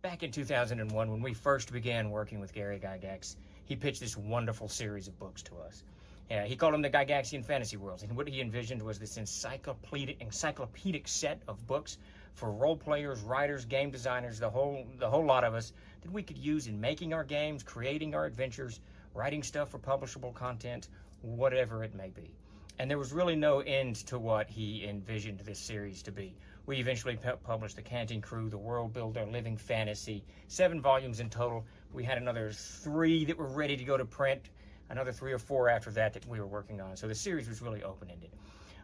back in 2001, when we first began working with Gary Gygax, he pitched this wonderful series of books to us. He called them the Gygaxian Fantasy Worlds, and what he envisioned was this encyclopedic set of books for role players, writers, game designers, the whole lot of us, that we could use in making our games, creating our adventures, writing stuff for publishable content, whatever it may be. And there was really no end to what he envisioned this series to be. We eventually published The Canting Crew, The World Builder, Living Fantasy, 7 volumes in total. We had another 3 that were ready to go to print, another 3 or 4 after that we were working on. So the series was really open-ended.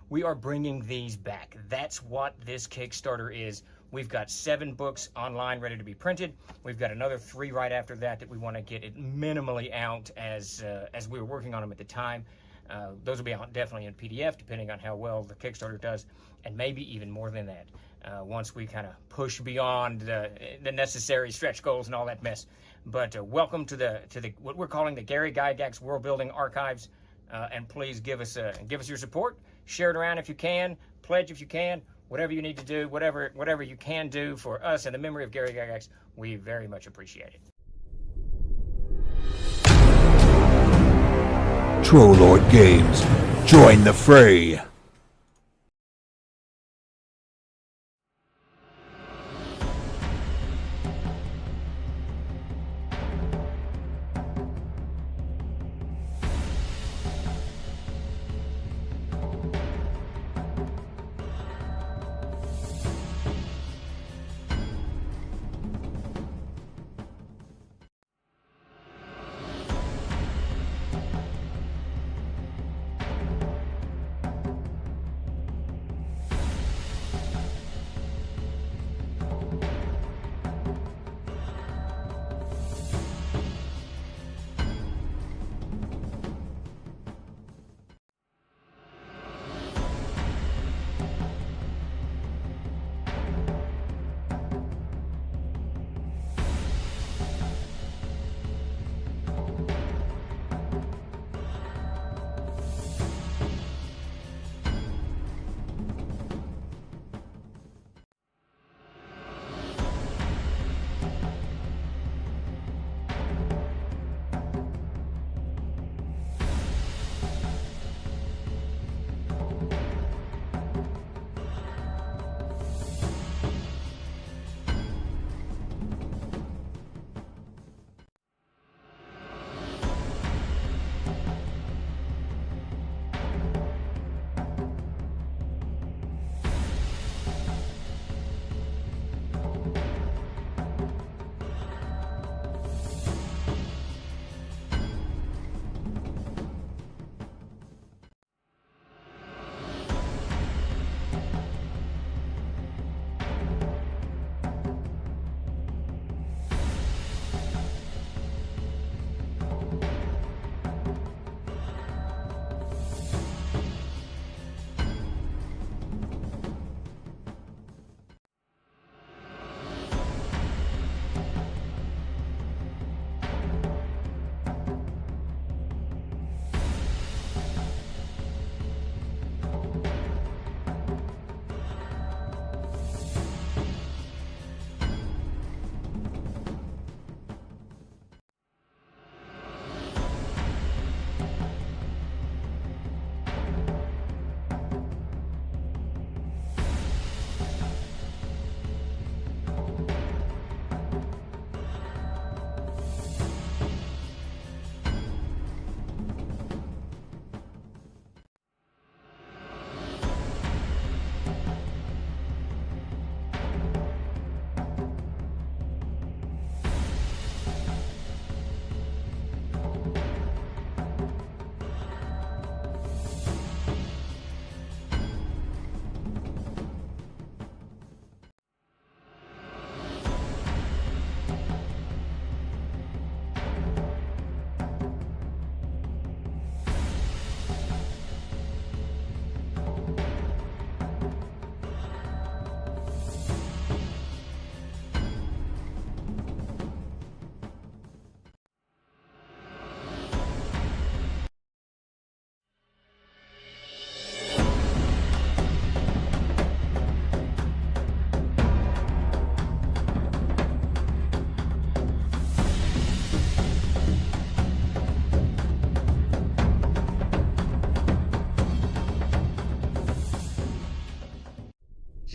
We are bringing these back. That's what this Kickstarter is. We've got 7 books online ready to be printed. We've got another 3 right after that we want to get it minimally out as we were working on them at the time. Those will be out definitely in PDF, depending on how well the Kickstarter does, and maybe even more than that once we kind of push beyond the necessary stretch goals and all that mess. But welcome to the what we're calling the Gary Gygax World Building Archives, and please give us your support. Share it around if you can. Pledge if you can. Whatever you need to do, whatever you can do for us and the memory of Gary Gygax, we very much appreciate it. Trollord Games. Join the fray.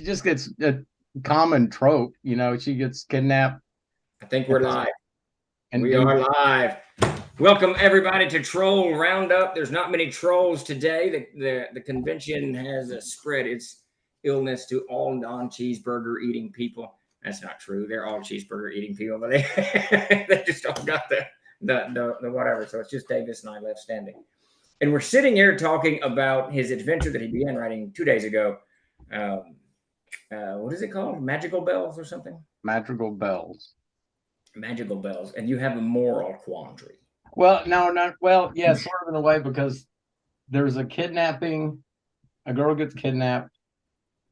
just gets a common trope. You know, she gets kidnapped. I think we're live. And We are live. Welcome everybody to Troll Roundup. There's not many trolls today. The convention has spread its illness to all non-cheeseburger eating people. That's not true. They're all cheeseburger eating people, but they just all got the whatever. So it's just Davis and I left standing. And we're sitting here talking about his adventure that he began writing 2 days ago. What is it called? Magical Bells or something? Magical Bells. Magical Bells. And you have a moral quandary. Well, yeah, sort of in a way, because there's a kidnapping. A girl gets kidnapped,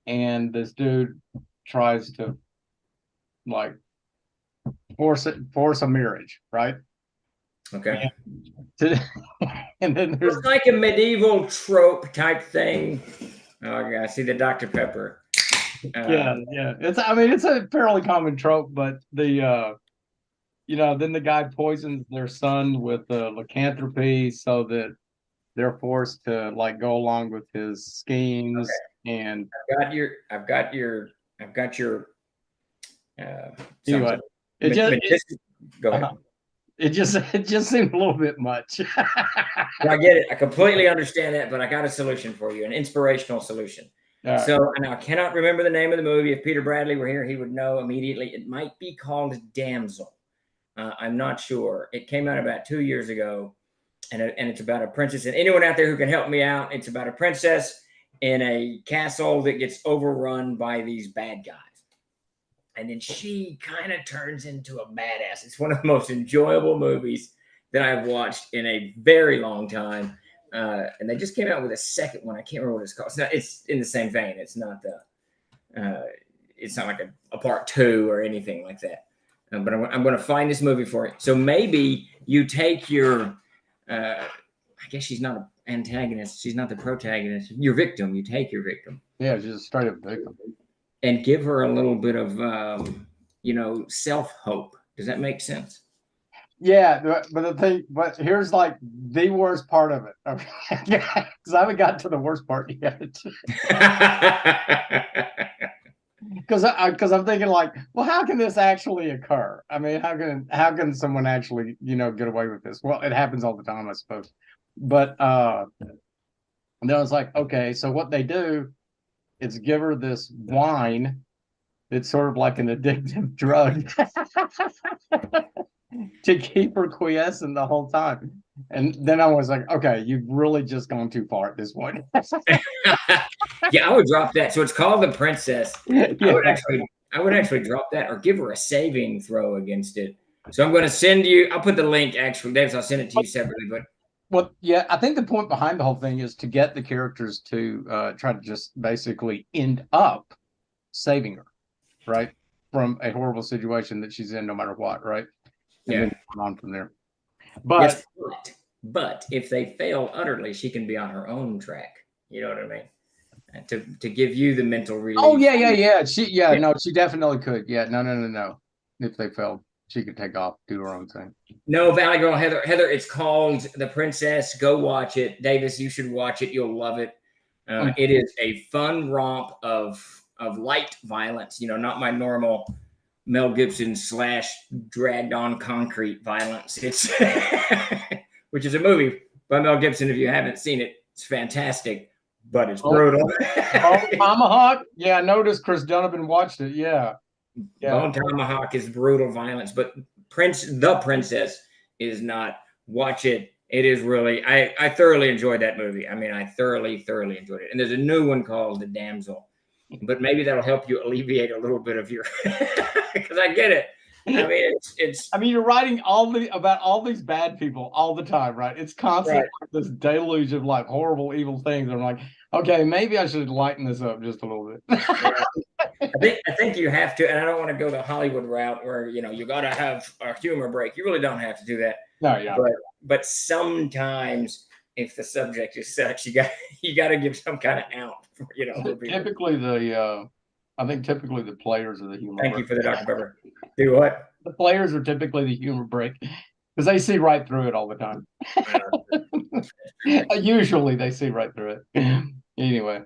and this dude tries to like force a marriage, right? Okay. And then there's it's like a medieval trope type thing. Oh yeah, I see the Dr. Pepper. Yeah. It's a fairly common trope, but then the guy poisons their son with lycanthropy so that they're forced to like go along with his schemes. Okay. And I've got your anyway, go ahead. It just seemed a little bit much. I get it. I completely understand that, but I got a solution for you, an inspirational solution. Right. So, and I cannot remember the name of the movie. If Peter Bradley were here, he would know immediately. It might be called Damsel. I'm not sure. It came out about 2 years ago, and it's about a princess. And anyone out there who can help me out, it's about a princess in a castle that gets overrun by these bad guys. And then she kind of turns into a badass. It's one of the most enjoyable movies that I've watched in a very long time. And they just came out with a second one. I can't remember what it's called. It's in the same vein. It's not like a part 2 or anything like that. But I'm going to find this movie for it. So maybe you take your, I guess she's not an antagonist. She's not the protagonist. Your victim. You take your victim. Yeah, she's a straight up victim. And give her a little bit of, self-hope. Does that make sense? Yeah, but here's like the worst part of it. Okay, because I haven't gotten to the worst part yet. Because I'm thinking like, well, how can this actually occur? I mean, how can someone actually get away with this? Well, it happens all the time, I suppose. But and then I was like, okay, so what they do is give her this wine. It's sort of like an addictive drug to keep her quiescent the whole time. And then I was like, okay, you've really just gone too far at this point. Yeah, I would drop that. So it's called The Princess. Yeah. I would actually drop that or give her a saving throw against it. So I'm going to send you, I'll put the link actually, Dave, so I'll send it to you separately. But well, yeah, I think the point behind the whole thing is to get the characters to try to just basically end up saving her, right? From a horrible situation that she's in no matter what, right? And then on from there. But yes, but if they fail utterly, she can be on her own track. You know what I mean? To give you the mental relief. Oh yeah. She definitely could. Yeah, no. If they failed, she could take off, do her own thing. No, Valley Girl, Heather, it's called The Princess. Go watch it. Davis, you should watch it. You'll love it. It is a fun romp of light violence. Not my normal Mel Gibson / dragged on concrete violence. It's which is a movie by Mel Gibson. If you haven't seen it, it's fantastic, but it's brutal. Tomahawk. Yeah, I noticed Chris Donovan watched it. Yeah. Bone Tomahawk is brutal violence, but The Princess is not. Watch it. It is really. I thoroughly enjoyed that movie. I mean, I thoroughly enjoyed it. And there's a new one called The Damsel. But maybe that'll help you alleviate a little bit of your, because I get it. I mean, it's. I mean, you're writing about all these bad people all the time, right? It's constantly right. This deluge of like horrible, evil things. I'm like, okay, maybe I should lighten this up just a little bit. I think you have to, and I don't want to go the Hollywood route where you got to have a humor break. You really don't have to do that. No, yeah. But sometimes, if the subject is such, you got to give some kind of out. Typically the players are the humor. Thank you for the Dr. Pepper. Do what? The players are typically the humor break because they see right through it all the time. Usually they see right through it. Anyway.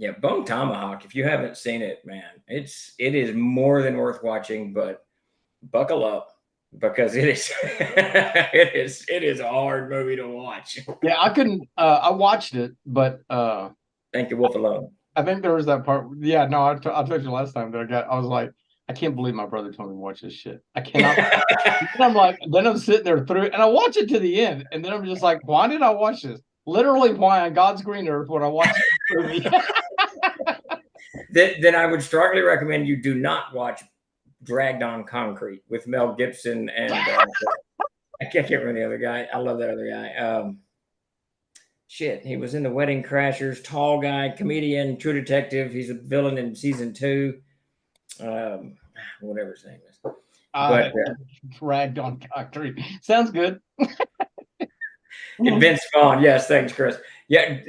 Yeah, Bone Tomahawk. If you haven't seen it, man, it is more than worth watching. But buckle up because it is it is a hard movie to watch. Yeah, I couldn't. I watched it, but Thank you, Wolf Alone. I think there was that part. Yeah, no, I told you last time that I was like, I can't believe my brother told me to watch this shit. I cannot. Then I'm like, then I'm sitting there through it, and I watch it to the end, and then I'm just like, why did I watch this? Literally, why on God's green earth would I watch this movie? Then I would strongly recommend you do not watch Dragged on Concrete with Mel Gibson and I can't remember the other guy. I love that other guy. Shit, he was in The Wedding Crashers. Tall guy, comedian, True Detective. He's a villain in season 2. Whatever his name is. But Dragged on Concrete sounds good. And Vince Vaughn. Yes, thanks, Chris. Yeah,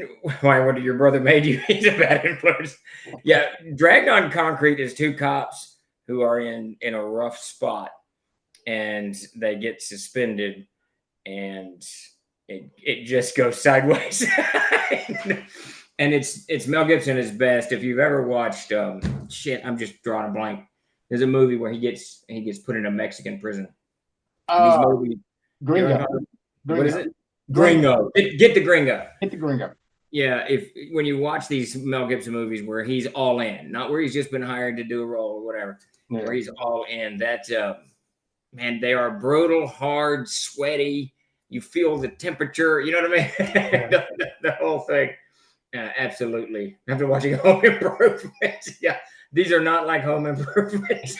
why? What did your brother made you? He's a bad influence. Yeah, Dragged on Concrete is 2 cops who are in a rough spot, and they get suspended, and it just goes sideways. And it's Mel Gibson at his best. If you've ever watched shit, I'm just drawing a blank. There's a movie where he gets put in a Mexican prison. These movies, Gringo. What is it? Gringo. Get the Gringo. Hit the Gringo. Yeah, when you watch these Mel Gibson movies where he's all in, not where he's just been hired to do a role or whatever, where he's all in, that man, they are brutal, hard, sweaty. You feel the temperature, you know what I mean? Yeah. the whole thing. Absolutely. After watching Home Improvement, yeah, these are not like Home Improvement.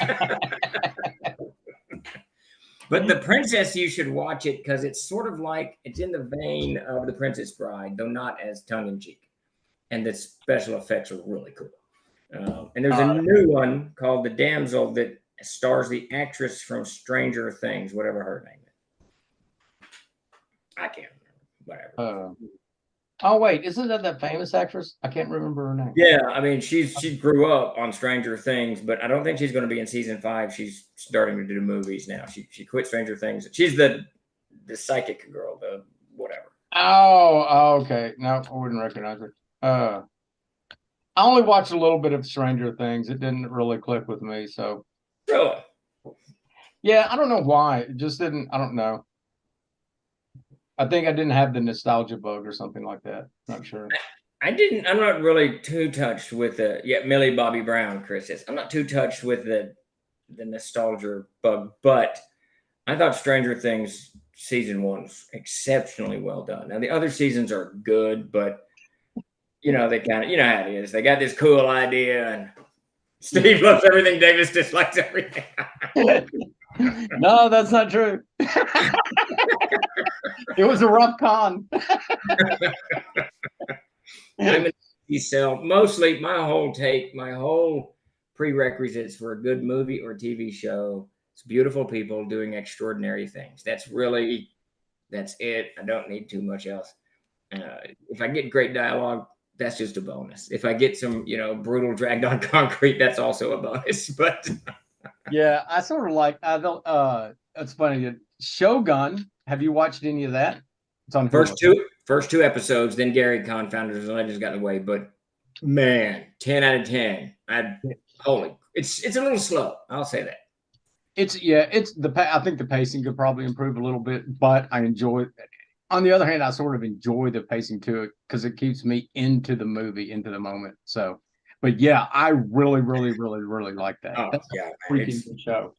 But The Princess, you should watch it because it's sort of like, it's in the vein of The Princess Bride, though not as tongue-in-cheek. And the special effects are really cool. And there's a new one called The Damsel that stars the actress from Stranger Things, whatever her name is. I can't remember. Whatever. Oh wait, isn't that famous actress? I can't remember her name. Yeah, I mean, she grew up on Stranger Things, but I don't think she's going to be in season 5. She's starting to do movies now. She quit Stranger Things. She's the psychic girl, the whatever. Oh, okay. No, I wouldn't recognize her. I only watched a little bit of Stranger Things. It didn't really click with me. So Really? yeah, I don't know why. It just didn't. I don't know. I think I didn't have the nostalgia bug or something like that. Not sure. I'm not really too touched with Millie Bobby Brown, Chris says. I'm not too touched with the nostalgia bug, but I thought Stranger Things season 1 was exceptionally well done. Now the other seasons are good, but they kind of, how it is. They got this cool idea, and Steve loves everything. Davis dislikes everything. No, that's not true. It was a rough con. I'm an easy sell. Mostly my whole prerequisites for a good movie or TV show. It's beautiful people doing extraordinary things. That's it. I don't need too much else. If I get great dialogue, that's just a bonus. If I get some, brutal dragged on concrete, that's also a bonus. But yeah, I sort of like, I don't, it's funny. Shogun, have you watched any of that? It's on first two episodes, then Gary confounded us and Legends got in the way. But man, 10 out of 10. It's a little slow. I'll say that. I think the pacing could probably improve a little bit, but I enjoy it. On the other hand, I sort of enjoy the pacing to it because it keeps me into the movie, into the moment. So, but yeah, I really, really, really, really like that. Oh, that's yeah, a freaking good show.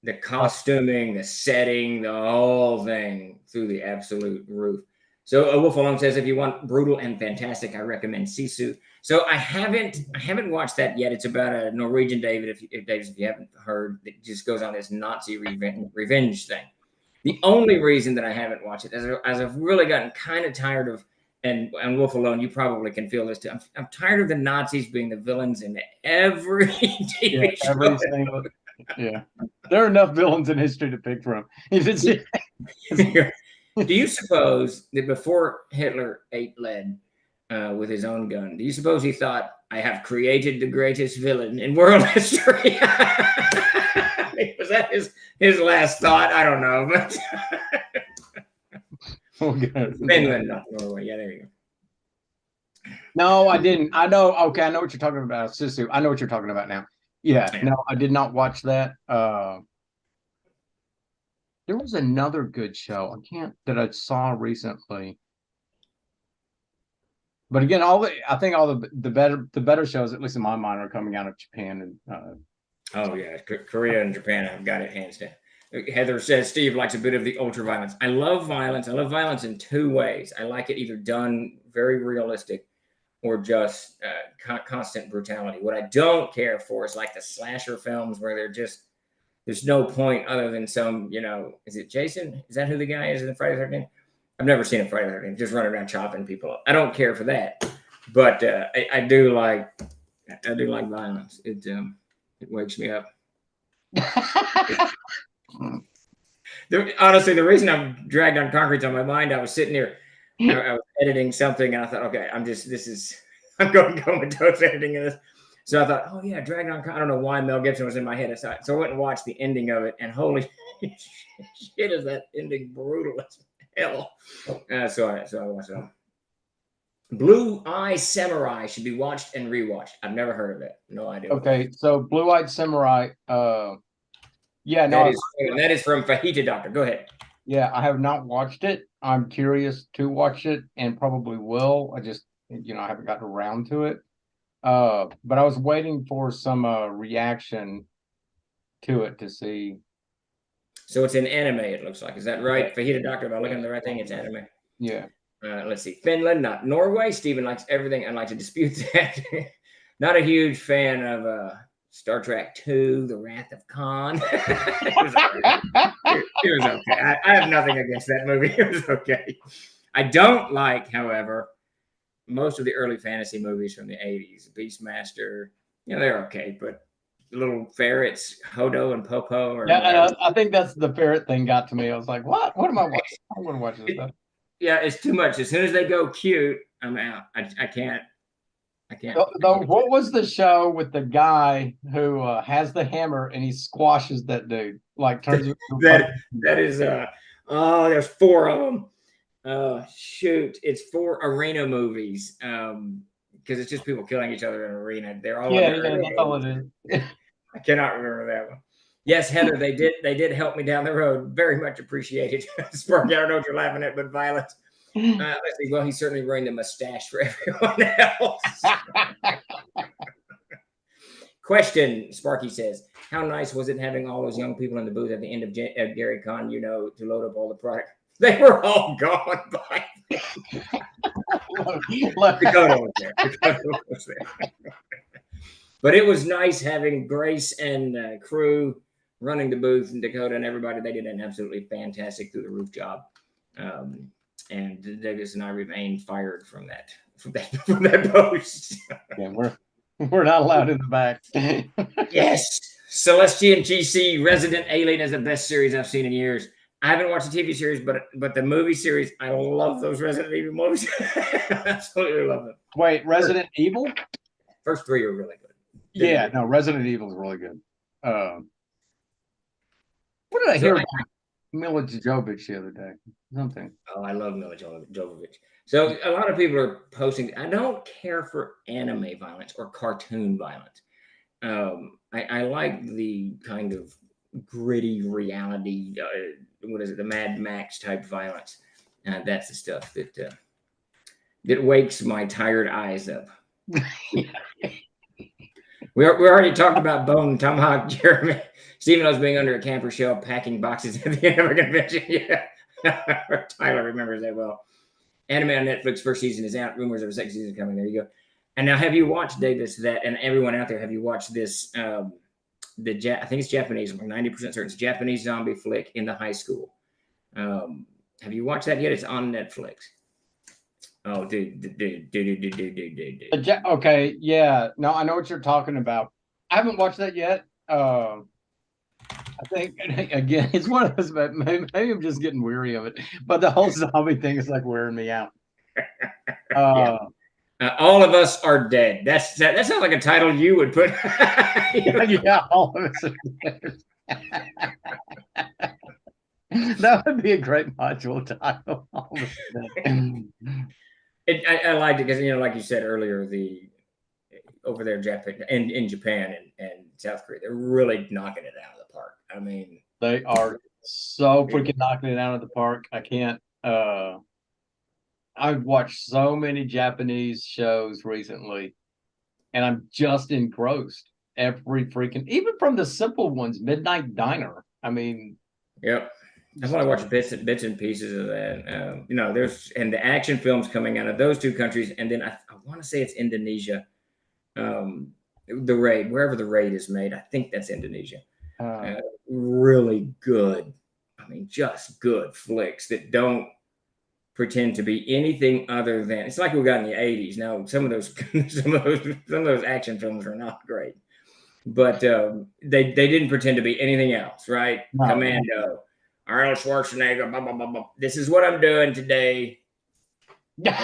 The costuming, the setting, the whole thing through the absolute roof. So Wolf Alone says, if you want brutal and fantastic, I recommend Sisu. So I haven't watched that yet. It's about a Norwegian David, if you haven't heard, it just goes on this Nazi revenge thing. The only reason that I haven't watched it is as I've really gotten kind of tired of, and Wolf Alone, you probably can feel this too. I'm tired of the Nazis being the villains in every TV show. Yeah, there are enough villains in history to pick from. Do you suppose that before Hitler ate lead with his own gun, do you suppose he thought, I have created the greatest villain in world history? Was that his last thought? I don't know. But oh, God. Finland, not Norway. Yeah, there you go. No, I didn't. I know. Okay, I know what you're talking about. Sisu. I know what you're talking about now. Yeah. Yeah. No, I did not watch that. There was another good show. I can't that I saw recently. But again, I think all the better shows, at least in my mind, are coming out of Japan and Oh yeah, Korea and Japan have got it hands down. Heather says Steve likes a bit of the ultra violence. I love violence. I love violence in two ways. I like it either done very realistic or just constant brutality. What I don't care for is like the slasher films where there's no point other than some, is it Jason? Is that who the guy is in Friday the 13th? I've never seen a Friday the 13th, just running around chopping people up. I don't care for that, but I do like violence. It wakes me up. Honestly, the reason I've dragged on concrete's on my mind, I was sitting here, I was editing something, and I thought, okay, I'm going comatose editing this. So I thought, oh yeah, dragged on. I don't know why Mel Gibson was in my head. So I went and watched the ending of it, and holy shit, is that ending brutal as hell. So I watched it. Blue Eye Samurai should be watched and rewatched. I've never heard of it. No idea. Okay, so Blue Eyed Samurai. Yeah, no, that is from Fajita Doctor. Go ahead. Yeah, I have not watched it. I'm curious to watch it and probably will. I just, I haven't gotten around to it. But I was waiting for some reaction to it to see. So it's an anime, it looks like. Is that right? Fajita Doctor, am I looking at the right thing? It's anime. Yeah. Let's see. Finland, not Norway. Stephen likes everything. I'd like to dispute that. Not a huge fan of Star Trek II, The Wrath of Khan. It was okay. I have nothing against that movie. It was okay. I don't like, however, most of the early fantasy movies from the 80s. Beastmaster, they're okay, but little ferrets, Hodo and Popo. I think that's the ferret thing got to me. I was like, what? What am I watching? I want to watch this stuff. Yeah, it's too much. As soon as they go cute, I'm out. I can't. What was the show with the guy who has the hammer and he squashes that dude? Like turns that is there's 4 of them. Shoot, it's 4 arena movies. Because it's just people killing each other in an arena. They're all that's all it is. I cannot remember that one. Yes, Heather, they did help me down the road. Very much appreciated. Sparky, I don't know what you're laughing at, but violence. Let's see. Well, he certainly ruined the mustache for everyone else. Question, Sparky says, how nice was it having all those young people in the booth at the end of Gary Con, to load up all the product? They were all gone by Dakota was there. But it was nice having Grace and crew running the booth and Dakota and everybody. They did an absolutely fantastic through the roof job. And Davis and I remain fired from that post. Yeah, we're not allowed in the back. Yes. Celestian GC Resident Alien is the best series I've seen in years. I haven't watched the TV series, but the movie series, I love those Resident Evil movies. Absolutely love them. Wait, Resident Evil? First 3 are really good. Yeah, no, Resident Evil is really good. What did I hear about Mila Jovovich the other day? Something. Oh, I love Mila Jovovich. So a lot of people are posting. I don't care for anime violence or cartoon violence. I like the kind of gritty reality. What is it? The Mad Max type violence. That's the stuff that wakes my tired eyes up. We already talked about Bone Tomahawk Jeremy. Stephen was being under a camper shell packing boxes at the end of a convention. Yeah. Tyler remembers that well. Anime on Netflix, first season is out. Rumors of a second season coming. There you go. And now, have you watched, Davis, that, and everyone out there, have you watched this, I think it's Japanese, I'm 90% certain it's Japanese zombie flick in the high school. Have you watched that yet? It's on Netflix. Oh, dude. Okay, yeah. No, I know what you're talking about. I haven't watched that yet. I think, again, it's one of those, maybe I'm just getting weary of it. But the whole zombie thing is like wearing me out. Yeah. All of us are dead. That sounds like a title you would put. Yeah, all of us are dead. That would be a great module title. I liked it because, like you said earlier, over there, Japan in Japan and South Korea, they're really knocking it out of the park. I mean, They are so freaking knocking it out of the park. I can't. I've watched so many Japanese shows recently, and I'm just engrossed. Every freaking, even from the simple ones, Midnight Diner. I mean, yep. I've only watched bits and pieces of that. There's and the action films coming out of those two countries, and then I want to say it's Indonesia. The Raid, wherever the Raid is made, I think that's Indonesia. Really good. I mean, just good flicks that don't pretend to be anything other than. It's like we got in the '80s. Now, some of those action films are not great, but they didn't pretend to be anything else, right? No. Commando, Arnold Schwarzenegger. Blah, blah, blah, blah. This is what I'm doing today. There's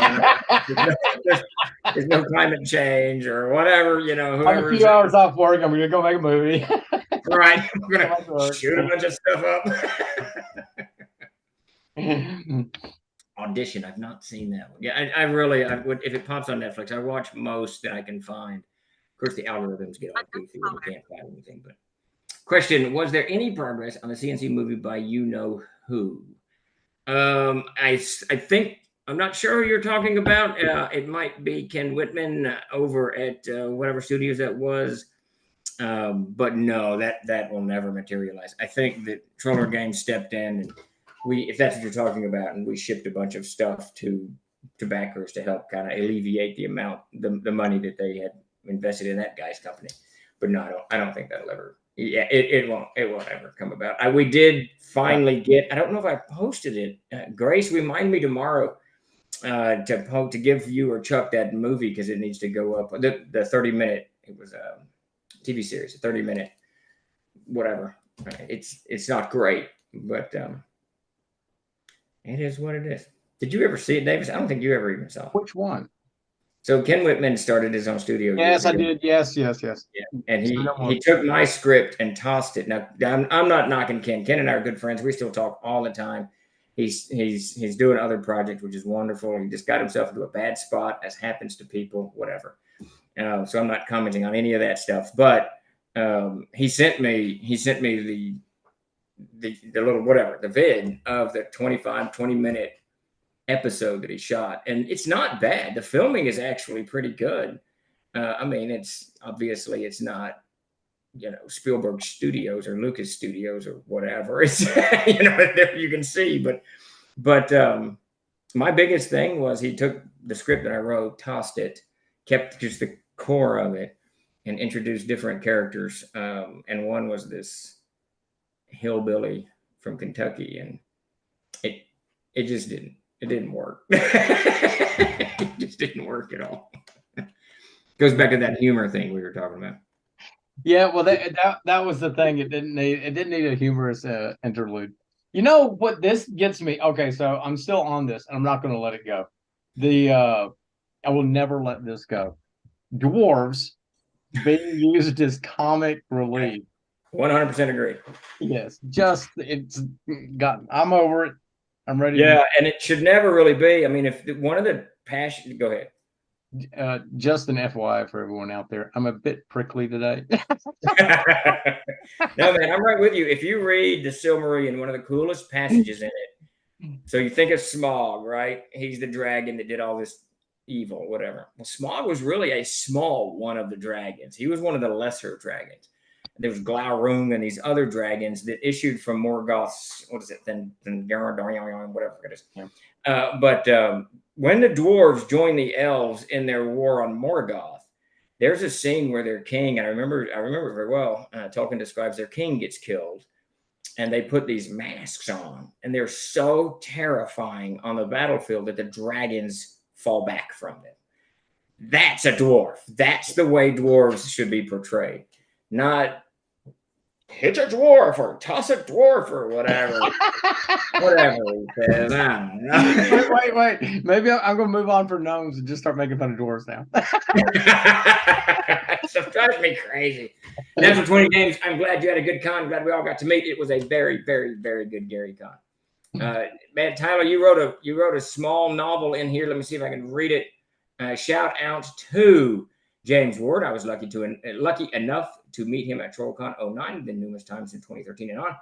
no climate change or whatever, I'm a few hours off work. I'm gonna go make a movie. Right. I'm gonna shoot a bunch of stuff up. Audition. I've not seen that one. Yeah, I would, if it pops on Netflix, I watch most that I can find. Of course, the algorithms get all goofy when you can't find anything. But question: was there any progress on the CNC movie by you know who? I think. I'm not sure who you're talking about. It might be Ken Whitman over at whatever studios that was. But no, that will never materialize. I think that Troller Games stepped in, and if that's what you're talking about, and we shipped a bunch of stuff to backers to help kind of alleviate the amount, the money that they had invested in that guy's company. But no, I don't think that'll ever. Yeah, it won't ever come about. We did finally get. I don't know if I posted it. Grace, remind me tomorrow. To give you or Chuck that movie because it needs to go up. The 30-minute, it was a TV series, a 30-minute, whatever. It's not great, but it is what it is. Did you ever see it, Davis? I don't think you ever even saw it. Which one? So Ken Whitman started his own studio. Yes, I did. Yes. Yeah. And he took my script and tossed it. Now I'm not knocking Ken. Ken and I are good friends. We still talk all the time. He's doing other projects, which is wonderful. He just got himself into a bad spot, as happens to people, whatever. So I'm not commenting on any of that stuff. But he sent me the little whatever, the vid of the 20-minute episode that he shot, and it's not bad. The filming is actually pretty good. I mean, it's not Spielberg Studios or Lucas Studios or whatever. It's you can see, but my biggest thing was he took the script that I wrote, tossed it, kept just the core of it, and introduced different characters. And one was this hillbilly from Kentucky, and it just didn't work. It just didn't work at all. Goes back to that humor thing we were talking about. Yeah, well, that was the thing. It didn't need a humorous interlude. You know what this gets me? Okay, so I'm still on this, and I'm not going to let it go. I will never let this go. Dwarves being used as comic relief. 100% agree. Yes, I'm over it. I'm ready. Yeah, and it should never really be. I mean, if one of the passion, go ahead. Just an FYI for everyone out there, I'm a bit prickly today. No, man, I'm right with you. If you read the Silmarillion, one of the coolest passages in it. So you think of Smaug, right? He's the dragon that did all this evil, whatever. Well, Smaug was really a small one of the dragons. He was one of the lesser dragons. There was Glaurung and these other dragons that issued from Morgoth's, what is it, whatever it is. Yeah. But when the dwarves joined the elves in their war on Morgoth, there's a scene where their king, and I remember very well, Tolkien describes their king gets killed, and they put these masks on, and they're so terrifying on the battlefield that the dragons fall back from them. That's a dwarf. That's the way dwarves should be portrayed. Not hit a dwarf or toss a dwarf or whatever. Whatever he says. I don't know. Wait. Maybe I'm going to move on from gnomes and just start making fun of dwarves now. It drives me crazy. Natural 20 Games, I'm glad you had a good con. I'm glad we all got to meet. It was a very, very, very good Gary con. Man, Tyler, you wrote a small novel in here. Let me see if I can read it. Shout out to James Ward. I was lucky enough to meet him at TrollCon 09, and then numerous times in 2013 and on.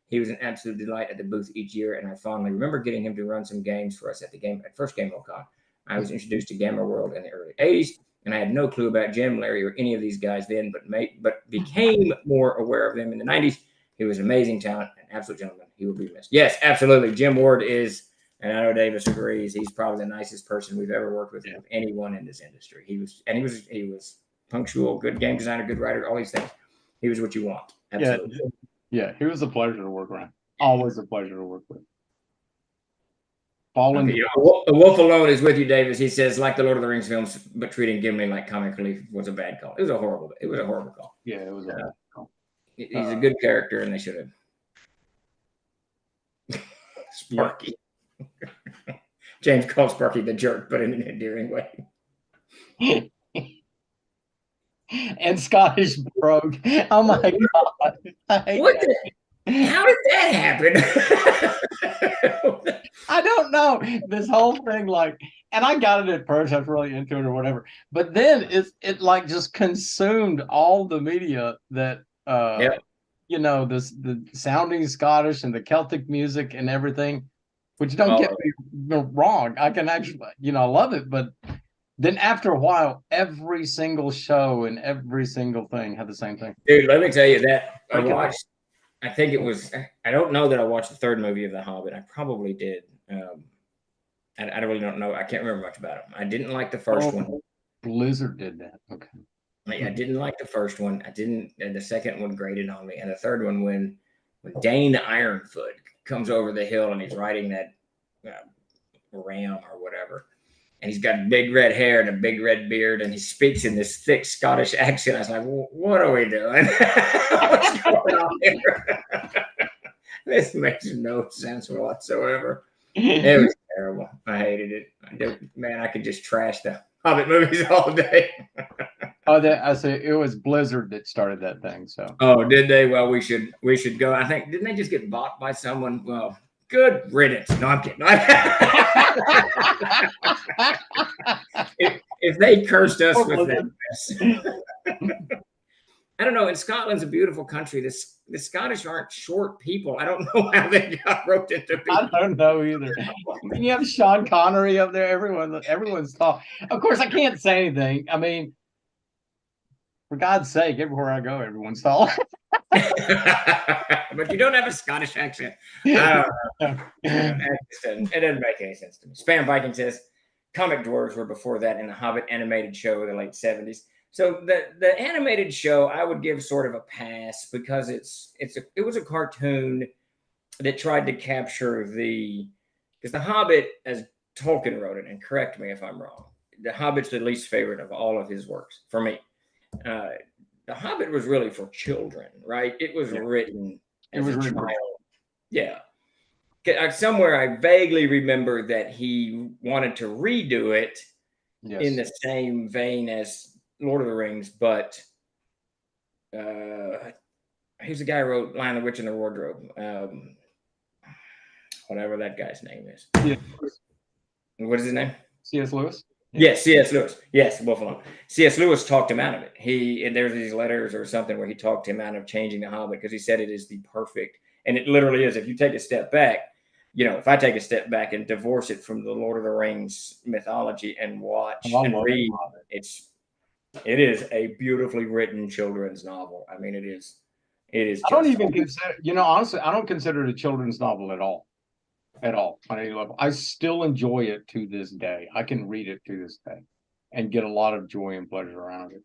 He was an absolute delight at the booth each year, and I fondly remember getting him to run some games for us at first Game Con. I was introduced to Gamer World in the early 80s, and I had no clue about Jim, Larry, or any of these guys then, but became more aware of them in the 90s. He was an amazing talent, an absolute gentleman. He will be missed. Yes, absolutely. Jim Ward is, and I know Davis agrees, he's probably the nicest person we've ever worked with, with anyone in this industry. He was punctual, good game designer, good writer, all these things. He was what you want. Absolutely. Yeah, he was a pleasure to work around. Always a pleasure to work with. Okay, A Wolf Alone is with you, Davis. He says, like the Lord of the Rings films, but treating Gimli like comic relief was a bad call. It was a horrible call. Yeah, it was a bad call. He's a good character, and they should have. Sparky. James called Sparky the jerk, but in an endearing way. And Scottish brogue. Oh my God. How did that happen? I don't know. This whole thing, and I got it at first. I was really into it or whatever. But then it like just consumed all the media that the sounding Scottish and the Celtic music and everything, which don't get me wrong. I can actually, I love it, but then after a while, every single show and every single thing had the same thing. Dude, let me tell you that I don't know that I watched the third movie of The Hobbit. I probably did. I really don't know. I can't remember much about it. I didn't like the first one. Blizzard did that. Okay. I didn't like the first one. And the second one grated on me. And the third one, when Dane Ironfoot comes over the hill and he's riding that ram or whatever, and he's got big red hair and a big red beard, and he speaks in this thick Scottish accent. I was like, what are we doing? What's going on here? This makes no sense whatsoever. It was terrible. I hated it. I could just trash the Hobbit movies all day. I say it was Blizzard that started that thing. So. Oh, did they? Well, we should go. I think, didn't they just get bought by someone? Well, good riddance. No, I'm kidding. if they cursed us with that mess. I don't know. And Scotland's a beautiful country. The Scottish aren't short people. I don't know how they got roped into people. I don't know either. You have Sean Connery up there. Everyone's tall. Of course, I can't say anything. I mean, for God's sake, everywhere I go, everyone's tall. But you don't have a Scottish accent. It doesn't make any sense to me. Spam Viking says comic dwarves were before that in the Hobbit animated show of the late 70s. So the animated show I would give sort of a pass because it was a cartoon that tried to capture because the Hobbit, as Tolkien wrote it, and correct me if I'm wrong, the Hobbit's the least favorite of all of his works for me. The Hobbit was really for children, right? It was written as a child. Yeah. Somewhere I vaguely remember that he wanted to redo it in the same vein as Lord of the Rings, but who's the guy who wrote Lion, the Witch, and the Wardrobe? Whatever that guy's name is. Yeah. What is his name? C.S. Lewis? Yes, C.S. Lewis. Yes, Buffalo. C.S. Lewis talked him out of it. There's these letters or something where he talked him out of changing the Hobbit because he said it is the perfect, and it literally is. If you take a step back, if I take a step back and divorce it from the Lord of the Rings mythology and watch and read, it is a beautifully written children's novel. I mean, it is. I don't even consider, honestly, I don't consider it a children's novel at all on any level. I still enjoy it to this day. I can read it to this day and get a lot of joy and pleasure around it.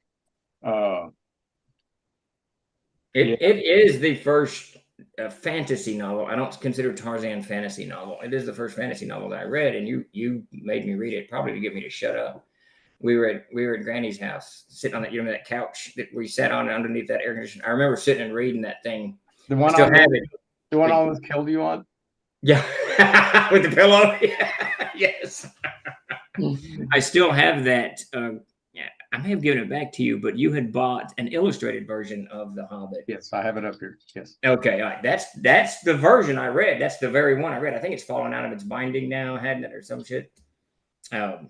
It is the first fantasy novel. I don't consider Tarzan fantasy novel. It is the first fantasy novel that I read, and you made me read it probably to get me to shut up. We were at Granny's house, sitting on that couch that we sat on underneath that air conditioner. I remember sitting and reading that thing. The one I almost killed you on? Yeah, with the pillow. Yes. I still have that. I may have given it back to you, but you had bought an illustrated version of The Hobbit. Yes, I have it up here. Yes. Okay, all right. That's the version I read. That's the very one I read. I think it's fallen out of its binding now, hadn't it, or some shit. But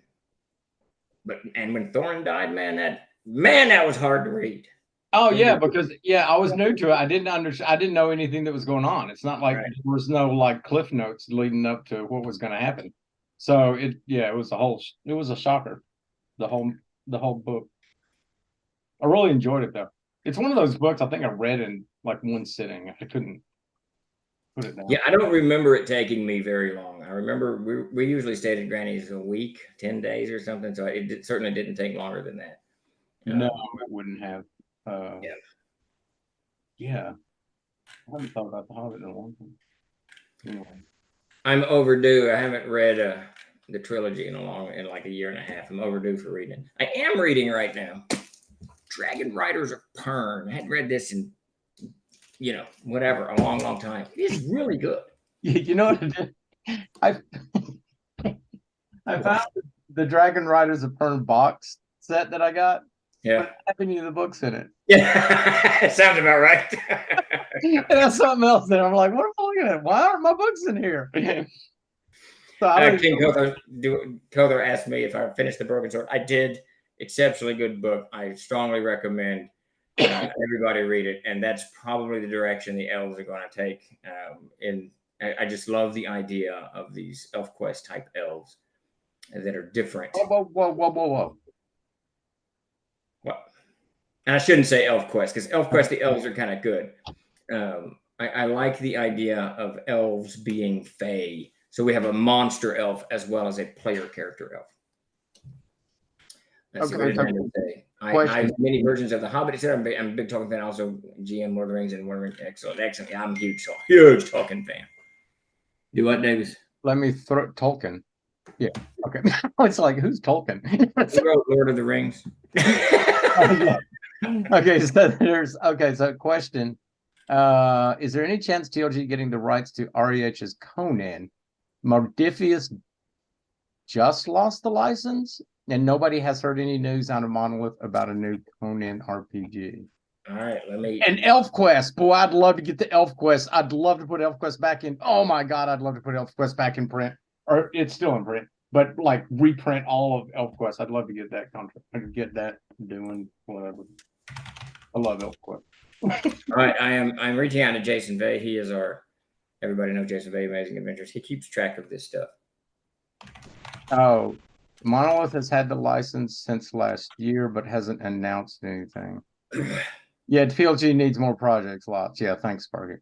when Thorin died, man, that was hard to read. Oh yeah, because I was new to it. I didn't know anything that was going on. It's not like Right. there was no like cliff notes leading up to what was going to happen. So it was a shocker. The whole book. I really enjoyed it though. It's one of those books I think I read in like one sitting. I couldn't put it down. Yeah, I don't remember it taking me very long. I remember we usually stayed at Granny's a week, 10 days or something. So it certainly didn't take longer than that. No, it wouldn't have. Yeah. I haven't thought about The Hobbit in a long time. Anyway. I'm overdue. I haven't read the trilogy in like a year and a half. I'm overdue for reading it. I am reading right now Dragon Riders of Pern. I hadn't read this in whatever, a long, long time. It is really good. You know what I did? I found the Dragon Riders of Pern box set that I got. Yeah. But it didn't have any of the books in it. Yeah. Sounds about right. And that's something else there. I'm like, what am I looking at? Why aren't my books in here? So King Kother asked me if I finished The Broken Sword. I did. Exceptionally good book. I strongly recommend everybody read it. And that's probably the direction the elves are going to take. I just love the idea of these ElfQuest type elves that are different. Whoa. Well, and I shouldn't say ElfQuest because ElfQuest, the elves are kind of good. I like the idea of elves being fae. So we have a monster elf as well as a player character elf. That's Okay, I have many versions of The Hobbit. I'm a big Tolkien fan. Also, GM Lord of the Rings and Lord of the Rings. Excellent. Yeah, I'm a huge Tolkien fan. Do what, Davis? Let me throw Tolkien. Yeah. Okay. It's like, who's Tolkien? Who wrote Lord of the Rings? Okay, so question. Is there any chance TLG getting the rights to REH's Conan? Modiphius just lost the license, and nobody has heard any news out of Monolith about a new Conan RPG. All right, And ElfQuest. Boy, I'd love to get the ElfQuest. I'd love to put ElfQuest back in. Oh my God, I'd love to put ElfQuest back in print. Or it's still in print, but like reprint all of ElfQuest. I'd love to get that contract. I could get that doing whatever. I love ElfQuest. All right, I'm reaching out to Jason Vay. He is everybody knows Jason Vay, Amazing Adventures. He keeps track of this stuff. Oh, Monolith has had the license since last year, but hasn't announced anything. Yeah, PLG needs more projects, lots. Yeah, thanks, Sparky.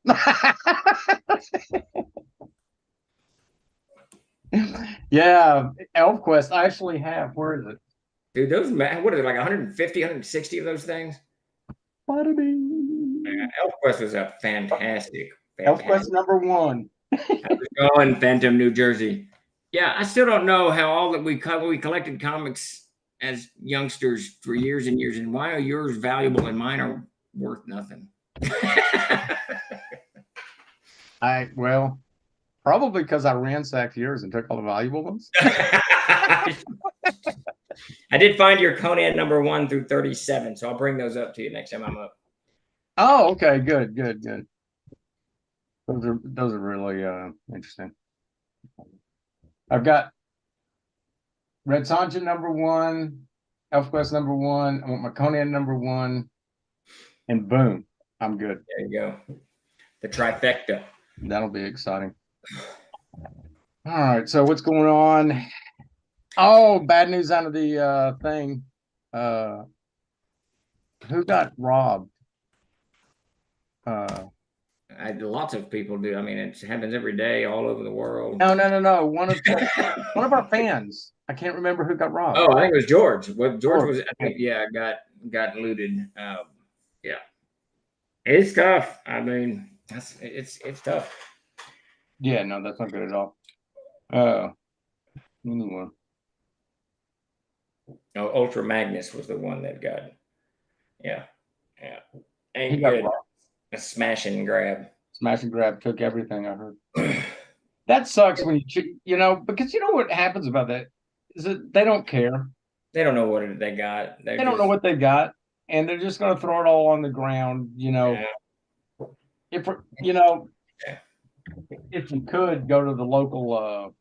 Yeah, ElfQuest. I actually have. Where is it? Dude, those, what are they, like 150, 160 of those things? ElfQuest was a fantastic. ElfQuest #1. In Phantom, New Jersey. Yeah, I still don't know how all that we collected comics as youngsters for years and years, and why are yours valuable and mine are worth nothing? Probably because I ransacked yours and took all the valuable ones. I did find your Conan #1 through 37, so I'll bring those up to you next time I'm up. Oh, okay, good. Those are really interesting. I've got Red Sonja #1, ElfQuest #1. I want my Conan #1, and boom, I'm good. There you go. The trifecta. That'll be exciting. All right, so what's going on? Oh, bad news out of the thing. Who got robbed? Lots of people do. I mean, it happens every day all over the world. No. One of our fans. I can't remember who got robbed. Oh, I think it was George. What George was? I think, got looted. Yeah, it's tough. I mean, it's tough. Yeah, no, that's not good at all. Anyway. No, Ultra Magnus was the one that got. Yeah. Ain't He got good. robbed. A smash and grab. Smash and grab took everything, I heard. That sucks when because you know what happens about that is that they don't care. They don't know what they got. They don't know what they got, and they're just going to throw it all on the ground. Yeah. If Yeah. if you could go to the local,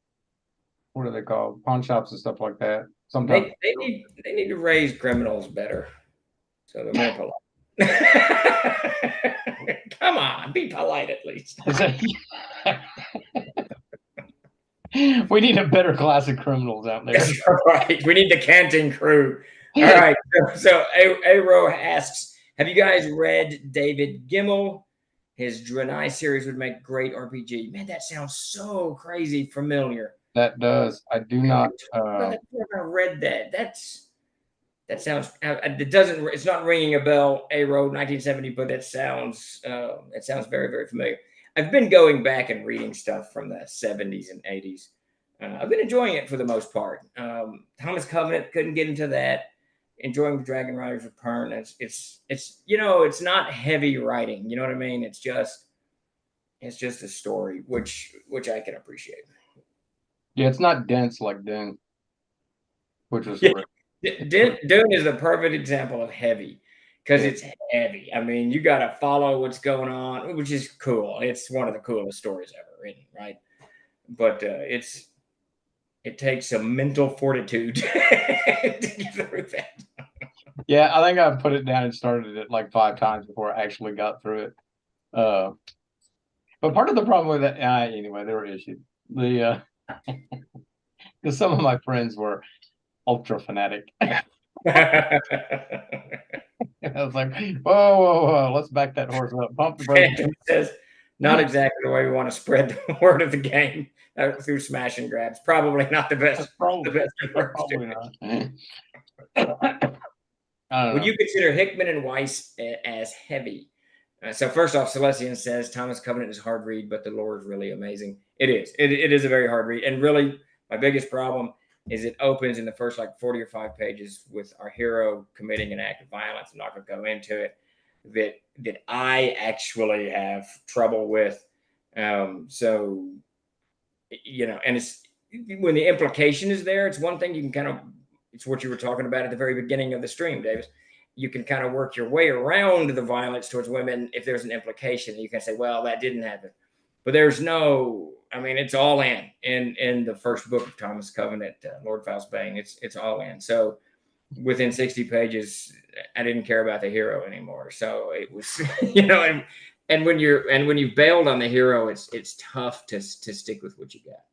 what are they called, pawn shops and stuff like that. Sometimes They need to raise criminals better, so they're more polite. Come on, be polite at least. we need a better class of criminals out there. That's right. We need the Canton crew. All right. So Aro asks, have you guys read David Gemmell? His Draenei series would make great RPG. Man, that sounds so crazy familiar. That does. I do not. I read that. That sounds. It doesn't. It's not ringing a bell. Aro 1970, but it sounds very, very familiar. I've been going back and reading stuff from the 70s and 80s. I've been enjoying it for the most part. Thomas Covenant, couldn't get into that. Enjoying the Dragon Rider's Return. It's not heavy writing. You know what I mean? It's just a story, which I can appreciate. Yeah, it's not dense like Dune, which was Dune is the perfect example of heavy. Because it's heavy. I mean, you got to follow what's going on, which is cool. It's one of the coolest stories ever written, right? But it takes some mental fortitude to get through that. Yeah, I think I put it down and started it like 5 times before I actually got through it. But part of the problem with it, anyway, there were issues. Because some of my friends were ultra fanatic. I was like, whoa, let's back that horse up. Pump the brakes. Says, not exactly the way we want to spread the word of the game through smash and grabs. Probably not the best. Probably not. Would you consider Hickman and Weiss as heavy? So first off, Celestian says Thomas Covenant is hard read, but the lore is really amazing. It is. It is a very hard read. And really, my biggest problem is it opens in the first 40 or 5 pages with our hero committing an act of violence. I'm not going to go into it. That I actually have trouble with. So, and it's when the implication is there, it's one thing you can it's what you were talking about at the very beginning of the stream, Davis. You can kind of work your way around the violence towards women if there's an implication. You can say, well, that didn't happen. But there's it's all in the first book of Thomas Covenant, Lord Faustbane. It's all in. So within 60 pages, I didn't care about the hero anymore. So it was, and when you've bailed on the hero, it's tough to stick with what you got.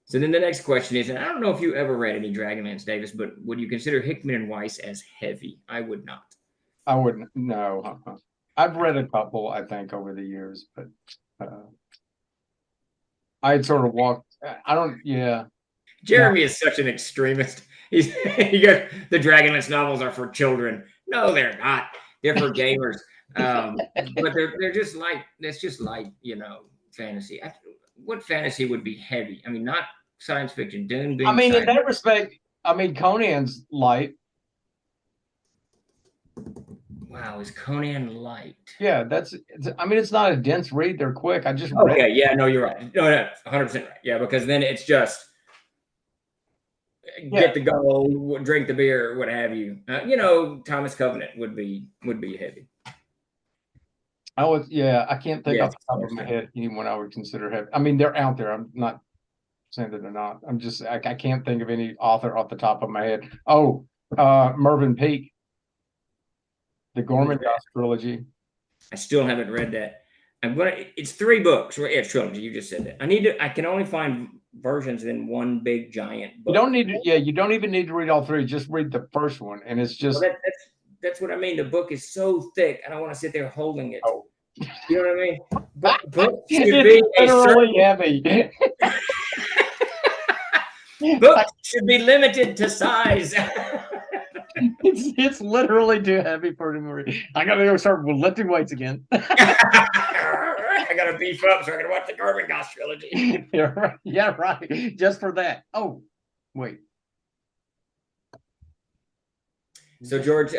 So then the next question is, and I don't know if you ever read any Dragonlance, Davis, but would you consider Hickman and Weiss as heavy? I would not. I wouldn't. No. I've read a couple, I think, over the years, but I'd sort of walked. Jeremy is such an extremist. You got the Dragonlance novels are for children. No, they're not. They're for gamers. But they're just light. That's just light, fantasy. What fantasy would be heavy? I mean, not science fiction. Dune being. In that respect, Conan's light. Wow, is Conan light? Yeah, it's not a dense read. They're quick. I just okay. Yeah, no, you're right. No, 100% right. Yeah, because then it's just get the goal, drink the beer, what have you. Thomas Covenant would be heavy. I can't think off the top of my head anyone I would consider heavy. They're out there. I'm not saying that they're not. I can't think of any author off the top of my head. Oh, Mervyn Peake. The Gormenghast trilogy. I still haven't read that. It's 3 books, right? Yeah, it's trilogy. You just said that. I can only find versions in one big giant book. You don't need to. Yeah, you don't even need to read all 3. Just read the first one, and it's just. Well, that's what I mean. The book is so thick. I don't want to sit there holding it. Oh. You know what I mean? Book should be literally heavy. Books should be limited to size. It's literally too heavy for me. I gotta go start lifting weights again. I gotta beef up so I can watch the Gormenghast trilogy. Yeah, right. Just for that. Oh, wait. So George,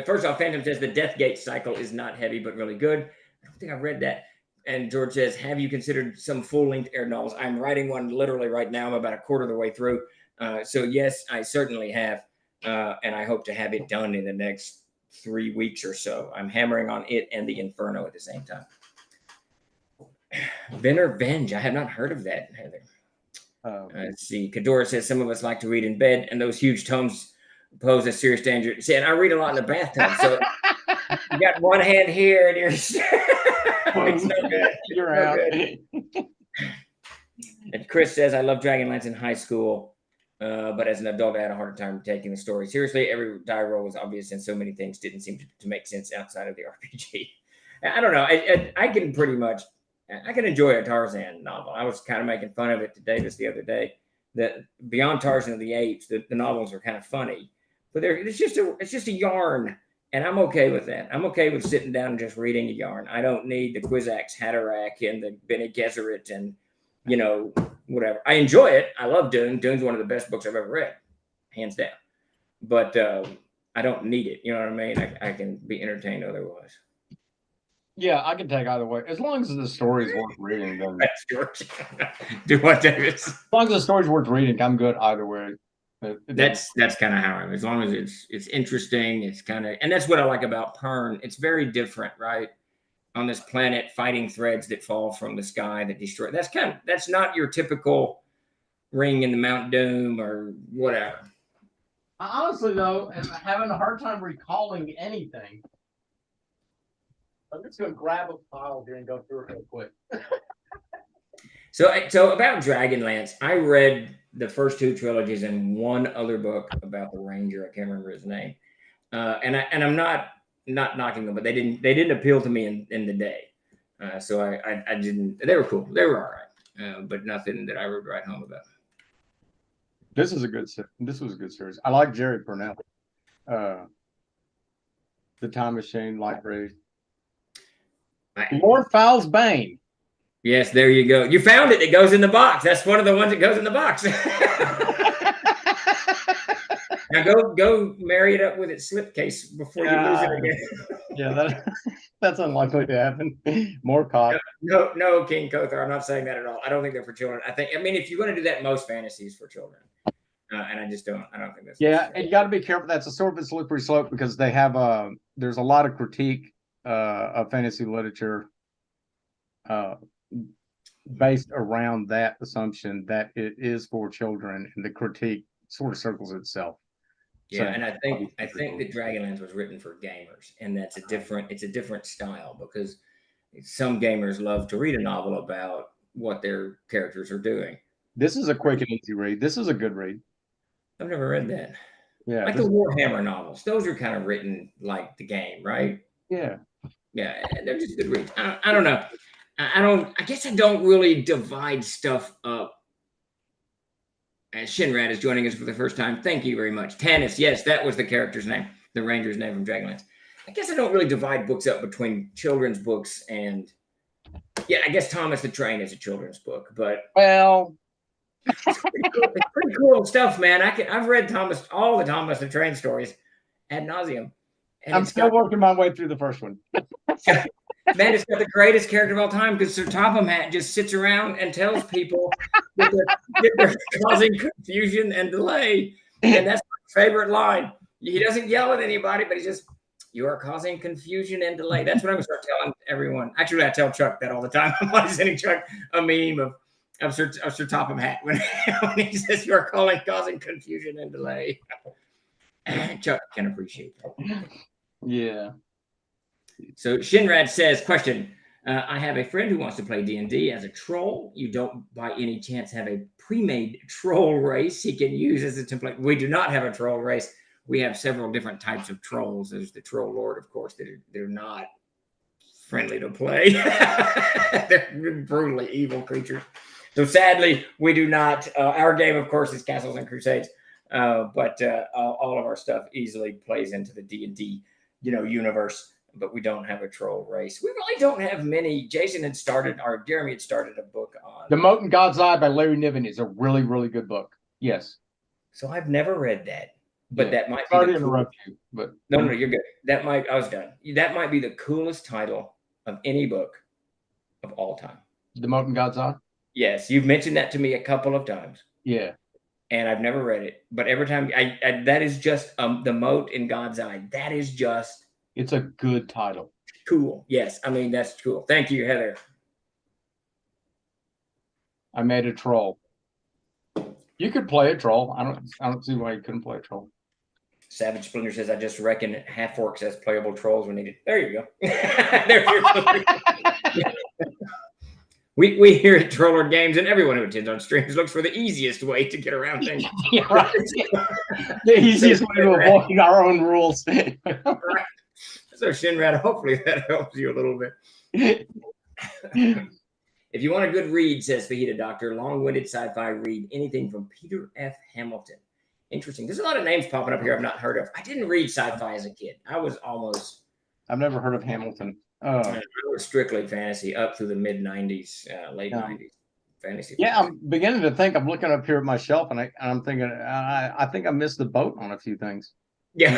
first off, Phantom says the Deathgate cycle is not heavy but really good. I don't think I read that. And George says, have you considered some full-length air novels? I'm writing one literally right now. I'm about a quarter of the way through. So yes, I certainly have. and I hope to have it done in the next 3 weeks or so. I'm hammering on it and the Inferno at the same time. Vin or Venge? I have not heard of that, Heather. Let's see. Kadora says some of us like to read in bed, and those huge tomes pose a serious danger. See, and I read a lot in the bathtub, so you got one hand here, and you're it's no good. You're No out. good. And Chris says, I love Dragonlance in high school, but as an adult, I had a harder time taking the story seriously. Every die roll was obvious, and so many things didn't seem to make sense outside of the RPG. I don't know. I can pretty much, I can enjoy a Tarzan novel. I was kind of making fun of it to Davis the other day. That Beyond Tarzan of the Apes, the novels are kind of funny, but it's just a yarn, and I'm okay with that. I'm okay with sitting down and just reading a yarn. I don't need the Kwisatz Haderach and the Bene Gesserit and whatever. I enjoy it. I love Dune. Dune's one of the best books I've ever read, hands down. But I don't need it. You know what I mean? I can be entertained otherwise. Yeah, I can take either way. As long as the story's worth reading, then That's George. Do what, Davis? as long as the story's worth reading, I'm good either way. That's kind of how I'm. As long as it's interesting, it's kind of, and that's what I like about Pern. It's very different, right? On this planet, fighting threads that fall from the sky that destroy. That's not your typical ring in the Mount Doom or whatever. Honestly, though, am having a hard time recalling anything. I'm just going to grab a file here and go through it real quick. So about Dragonlance, I read the first 2 trilogies and one other book about the Ranger. I can't remember his name. And I'm not knocking them, but they didn't appeal to me in the day. So I didn't. They were cool. They were all right, but nothing that I would write home about. This was a good series. I like Jerry Purnell. The Time Machine, Light Raid. Lord Fowl's Bane. Yes, there you go. You found it. It goes in the box. That's one of the ones that goes in the box. Now go marry it up with its slipcase before you lose it again. Yeah, that's unlikely to happen. More cock. No, King Kothar. I'm not saying that at all. I don't think they're for children. I mean, if you're going to do that, most fantasies for children. And I just don't. I don't think that's. Yeah, and you got to be careful. That's a sort of a slippery slope because they have there's a lot of critique of fantasy literature based around that assumption that it is for children, and the critique sort of circles itself. Yeah, so, and I think that Dragonlance was written for gamers, and it's a different style because some gamers love to read a novel about what their characters are doing. This is a quick and easy read. This is a good read. I've never read that. Yeah, like the Warhammer novels. Those are kind of written like the game, right? Yeah. Yeah, they're just good reads. I don't know. I guess I don't really divide stuff up. Shinrad is joining us for the first time. Thank you very much. Tanis, yes, that was the character's name, the ranger's name from Dragonlance. I guess I don't really divide books up between children's books and, yeah, I guess Thomas the Train is a children's book, but well, it's pretty cool stuff, man. I've read all the Thomas the Train stories ad nauseum. And I'm still working my way through the first one. Man, it's got the greatest character of all time because Sir Topham Hatt just sits around and tells people that they're causing confusion and delay. And that's my favorite line. He doesn't yell at anybody, but he's just, you are causing confusion and delay. That's what I'm going to start telling everyone. Actually, I tell Chuck that all the time. I'm always sending Chuck a meme of Sir Topham Hatt when he says you are causing confusion and delay. Chuck can appreciate that. Yeah. So Shinrad says, question, I have a friend who wants to play D&D as a troll. You don't by any chance have a pre-made troll race he can use as a template? We do not have a troll race. We have several different types of trolls. There's the troll lord, of course, they're not friendly to play. They're brutally evil creatures. So sadly, we do not. Our game, of course, is Castles and Crusades, but all of our stuff easily plays into the D&D, universe. But we don't have a troll race. We really don't have many. Jeremy had started a book on The Moat in God's Eye by Larry Niven is a really, really good book. Yes. So I've never read that, but that might be. Sorry to interrupt you, but no, you're good. I was done. That might be the coolest title of any book of all time. The Moat in God's Eye. Yes, you've mentioned that to me a couple of times. Yeah. and I've never read it. But every time I that is just the mote in God's eye. That is just It's a good title. cool. Yes, I mean that's cool. Thank you, Heather. I made a troll. You could play a troll. I don't see why you couldn't play a troll. Savage Splinter says, I just reckon half orcs as playable trolls when needed. There you go. There's your we here at Troller Games, and everyone who attends on streams looks for the easiest way to get around things. Yeah, right. The easiest way to avoid our own rules. Right. So Shinrad, hopefully that helps you a little bit. If you want a good read, says Fajita Doctor, long-winded sci-fi read, anything from Peter F. Hamilton. Interesting. There's a lot of names popping up here I've not heard of. I didn't read sci-fi as a kid. I've never heard of Hamilton. I was strictly fantasy up through the mid 90s, late 90s. Fantasy. Yeah, I'm beginning to think. I'm looking up here at my shelf, and I'm thinking I think I missed the boat on a few things. Yeah,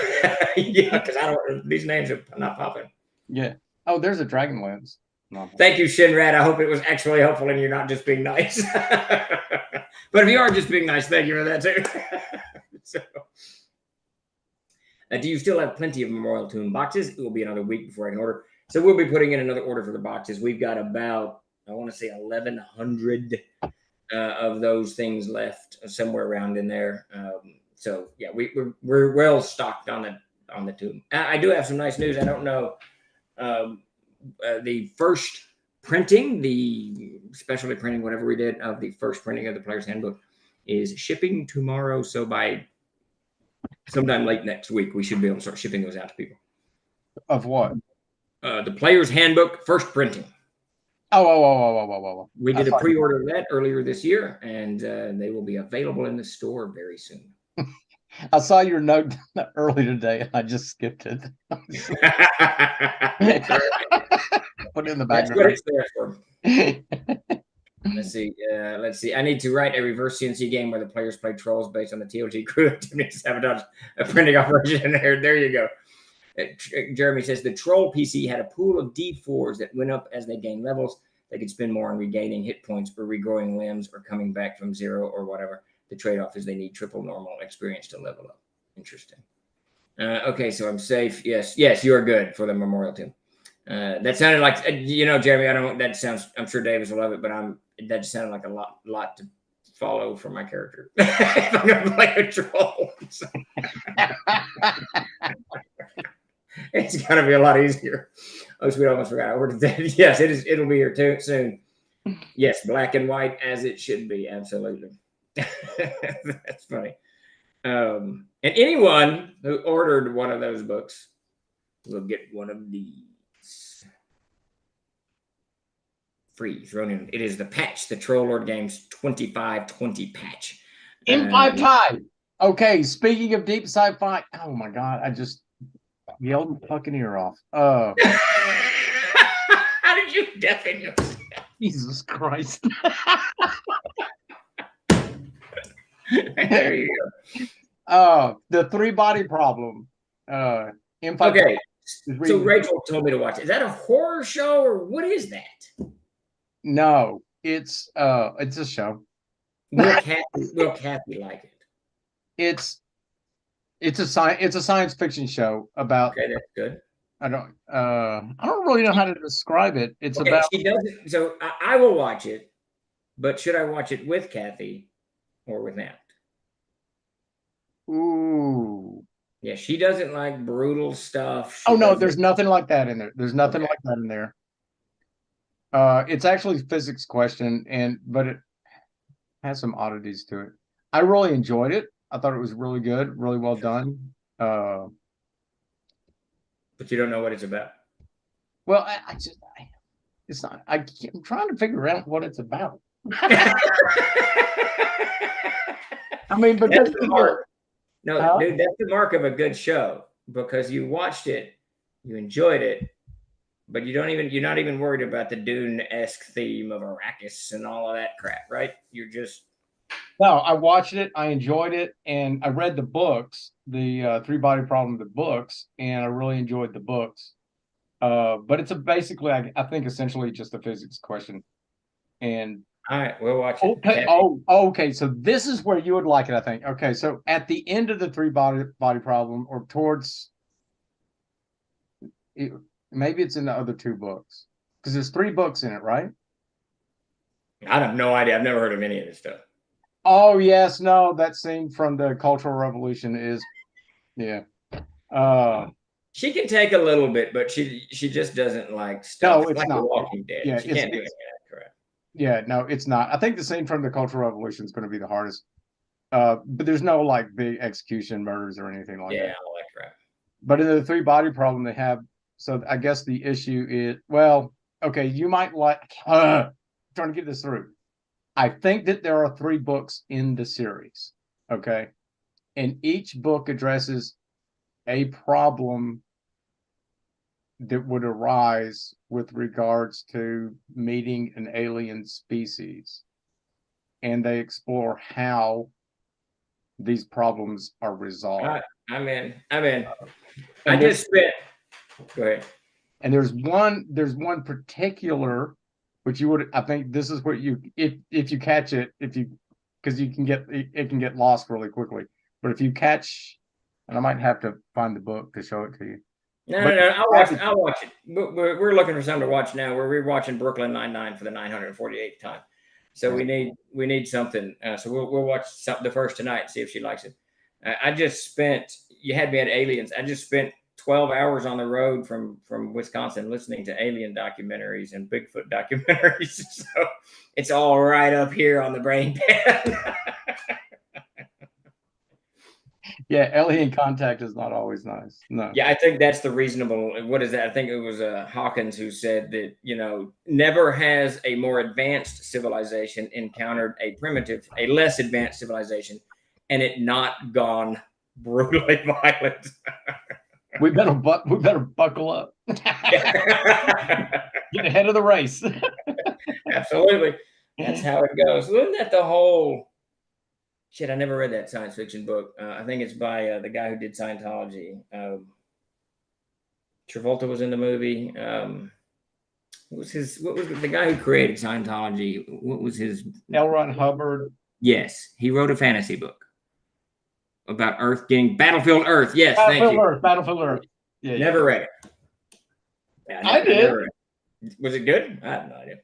yeah, because these names are not popping. Yeah. Oh, there's a Dragonlance. No. Thank you, Shinrad. I hope it was actually helpful and you're not just being nice. But if you are just being nice, thank you for that too. So, do you still have plenty of Memorial Tomb boxes? It will be another week before I can order. So we'll be putting in another order for the boxes. We've got about, I want to say 1,100 of those things left, somewhere around in there. So yeah, we're well stocked on the tomb. I do have some nice news. I don't know. The first printing, the specialty printing, whatever we did of the first printing of the Player's Handbook is shipping tomorrow. So by sometime late next week, we should be able to start shipping those out to people. Of what? The Player's Handbook, first printing. Oh. We did a pre-order of that earlier this year, and they will be available in the store very soon. I saw your note early today, and I just skipped it. Put it in the background. That's what it's there for. Let's see. I need to write a reverse CNC game where the players play trolls based on the TOT crew activities. Sabotage a printing operation. There you go. Jeremy says the troll PC had a pool of D4s that went up as they gained levels. They could spend more on regaining hit points or regrowing limbs or coming back from 0 or whatever. The trade-off is they need triple normal experience to level up. Interesting. Okay, so I'm safe. Yes, you are good for the Memorial Tomb. That sounded like, Jeremy, I'm sure Davis will love it, but that just sounded like a lot to follow for my character. If I'm going to play a troll. So. It's got to be a lot easier. Oh, we almost forgot. I ordered that. Yes, it is. It'll be here too soon. Yes, black and white as it should be. Absolutely. That's funny. And anyone who ordered one of those books will get one of these free thrown in. It is the patch, the Troll Lord Games 2520 patch. M5 tie. Okay, speaking of deep sci-fi, oh my god, I just yelled my fucking ear off. How did you deafen yourself? Jesus Christ. There you go. The 3-body problem. M5. Okay. So Rachel told me to watch it. Is that a horror show or what is that? No, it's a show. Will Kathy like it? It's a science fiction show about. Okay, that's good. I don't really know how to describe it. It's okay, about. She doesn't. So I will watch it, but should I watch it with Kathy or without? Ooh. Yeah, she doesn't like brutal stuff. There's nothing like that in there. There's nothing like that in there. It's actually a physics question, but it has some oddities to it. I really enjoyed it. I thought it was really good, really well done. But you don't know what it's about. Well, it's not. I'm trying to figure out what it's about. I mean, because dude, that's the mark of a good show because you watched it, you enjoyed it, but you're not even worried about the Dune-esque theme of Arrakis and all of that crap, right? You're just. No, I watched it, I enjoyed it, and I read the books, the 3-body problem, the books, and I really enjoyed the books. But it's basically, I think, essentially just a physics question. And All right, we'll watch it. Okay. Oh, okay. So this is where you would like it, I think. Okay. So at the end of the three body problem, or towards it, maybe it's in the other two books because there's three books in it, right? I have no idea. I've never heard of any of this stuff. Oh yes, no, that scene from the Cultural Revolution is, yeah. She can take a little bit, but she just doesn't like stuff. No, it's like The not. Walking Dead. Yeah, She can't do any of that. Correct. yeah, no, it's not. I think the scene from the Cultural Revolution is going to be the hardest. But there's no like big execution murders or anything like Yeah, that. all that crap. But in the three body problem they have, so I guess the issue is, well, okay, you might like trying to get this through. I think that there are three books in the series, okay, and each book addresses a problem that would arise with regards to meeting an alien species, and they explore how these problems are resolved. I'm in. I just spent. Go ahead. And there's one particular, which you would, I think this is what you, if you catch it, because you can get, it can get lost really quickly. But if you catch, and I might have to find the book to show it to you. No, I'll watch it. We're looking for something to watch now. We're rewatching Brooklyn Nine-Nine for the 948th time. So we need something. So we'll watch the first tonight and see if she likes it. I just spent, you had me at aliens. I just spent 12 hours on the road from Wisconsin listening to alien documentaries and Bigfoot documentaries. So it's all right up here on the brain pad. Yeah, alien contact is not always nice. No. Yeah, I think that's the reasonable. What is that? I think it was Hawkins who said that, never has a more advanced civilization encountered a less advanced civilization, and it not gone brutally violent. we better buckle up. Get ahead of the race. Absolutely. That's how it goes. Isn't that the whole shit? I never read that science fiction book. I think it's by the guy who did Scientology. Travolta was in the movie. What was the guy who created Scientology? What was his? L. Ron Hubbard. Yes, he wrote a fantasy book about Earth getting Battlefield Earth. Yes, Battlefield Earth. Yeah, never read it. Yeah, I did. Was it good? I have no idea.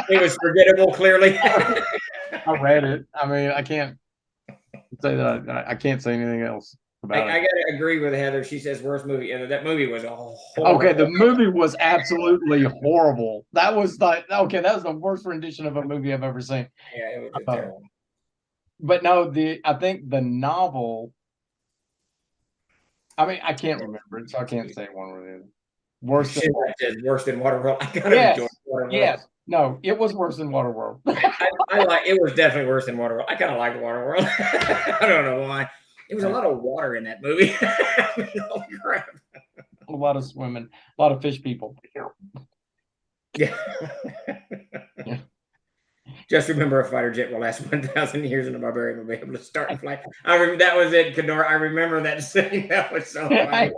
It was forgettable, clearly. I read it. I mean, I can't say that. I can't say anything else about it. I gotta agree with Heather. She says worst movie. That movie was okay. The movie was absolutely horrible. That was that was the worst rendition of a movie I've ever seen. Yeah, it was terrible. But no, I think the novel. I mean, I can't remember it, so I can't say one or the other. Worse than Waterworld. I kind of enjoyed Waterworld. Yes. No, it was worse than Waterworld. It was definitely worse than Waterworld. I kind of liked Waterworld. I don't know why. There was a lot of water in that movie. Holy crap. A lot of swimming, a lot of fish people. Yeah. Yeah. Just remember, a fighter jet will last 1,000 years, and a barbarian will be able to start and fly. That was it, Kador. I remember that scene. That was so funny.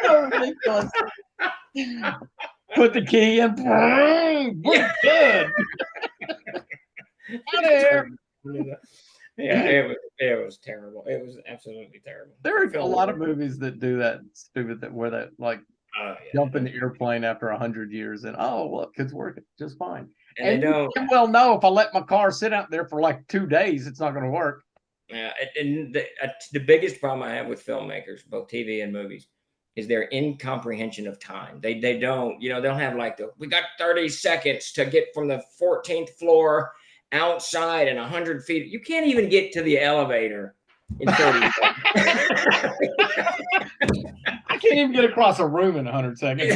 So ridiculous. Put the key in. We're good. Out of here. Yeah, it was terrible. It was absolutely terrible. There are a lot of movies that do that stupid where that like jump in the airplane after 100 years and look, it's working just fine. And you can well know if I let my car sit out there for like 2 days, it's not going to work. Yeah, and the biggest problem I have with filmmakers, both TV and movies, is their incomprehension of time. They don't, they'll have like we got 30 seconds to get from the 14th floor outside and 100 feet. You can't even get to the elevator in 30 seconds. I can't even get across a room in 100 seconds.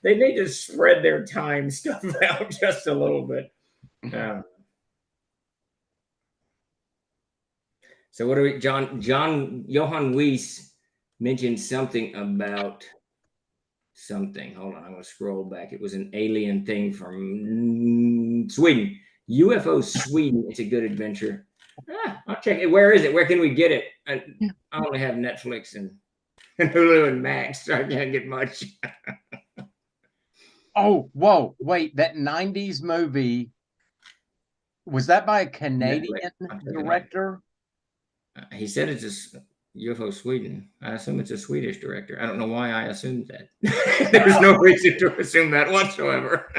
They need to spread their time stuff out just a little bit. So what do we, Johann Weiss mentioned something about something. Hold on, I'm going to scroll back. It was an alien thing from Sweden. UFO Sweden. It's a good adventure. I'll check it. Where is it? Where can we get it? I only have Netflix and Hulu and Max, so I can't get much. Oh, whoa, wait, that 90s movie, was that by a Canadian director? He said it's a UFO Sweden. I assume it's a Swedish director. I don't know why I assumed that. There's no reason to assume that whatsoever.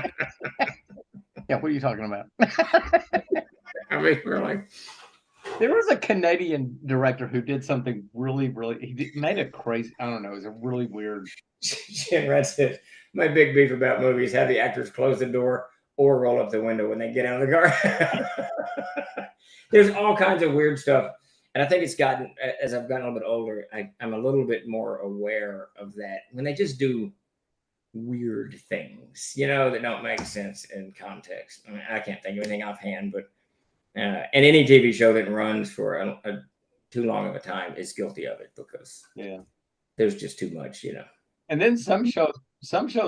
Yeah, what are you talking about? I mean, we're like, There was a Canadian director who did something really, made a crazy, I don't know, it was a really weird. Jim Red says, my big beef about movies, have the actors close the door or roll up the window when they get out of the car. There's all kinds of weird stuff. And I think it's gotten, as I've gotten a little bit older, I'm a little bit more aware of that. When they just do weird things, that don't make sense in context. I mean, I can't think of anything offhand, but and any TV show that runs for a too long of a time is guilty of it because there's just too much, And then some shows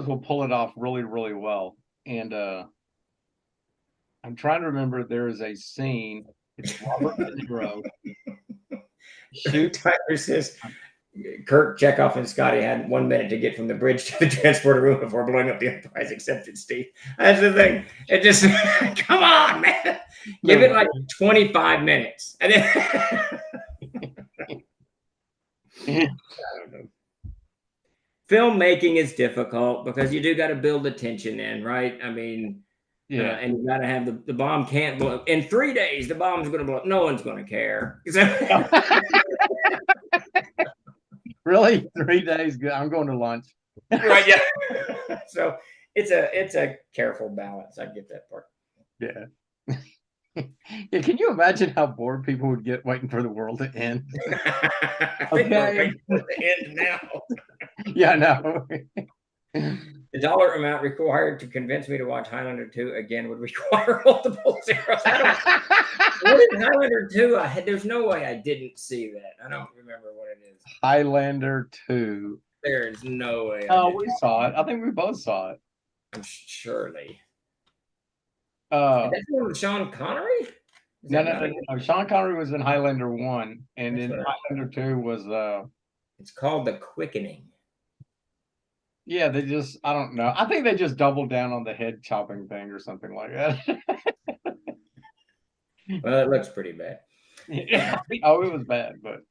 will pull it off really well. And I'm trying to remember, there is a scene. It's Robert De Niro. Tyler says Kirk, Chekhov, and Scotty had 1 minute to get from the bridge to the transporter room before blowing up the Enterprise, accepted Steve. That's the thing. It just, come on, man. Give it like 25 minutes. And then, I don't know. Filmmaking is difficult because you do got to build the tension in, right? I mean, and you got to have the bomb can't blow up. In 3 days, the bomb's going to blow up. No one's going to care. Really? 3 days? Good. I'm going to lunch. Right, yeah. So it's a careful balance. I get that part. Yeah. Yeah, can you imagine how bored people would get waiting for the world to end? I think we're waiting for the end now. Yeah, I know. The dollar amount required to convince me to watch Highlander 2 again would require multiple zeros. What is Highlander 2? There's no way I didn't see that. I don't remember what it is. Highlander 2. There is no way. Oh, we saw it. I think we both saw it. Surely. That's one with Sean Connery? No. Sean Connery was in Highlander 1, and then Highlander 2 was it's called The Quickening. Yeah, I don't know. I think they just doubled down on the head chopping thing or something like that. Well, it looks pretty bad. Yeah. Oh, it was bad, but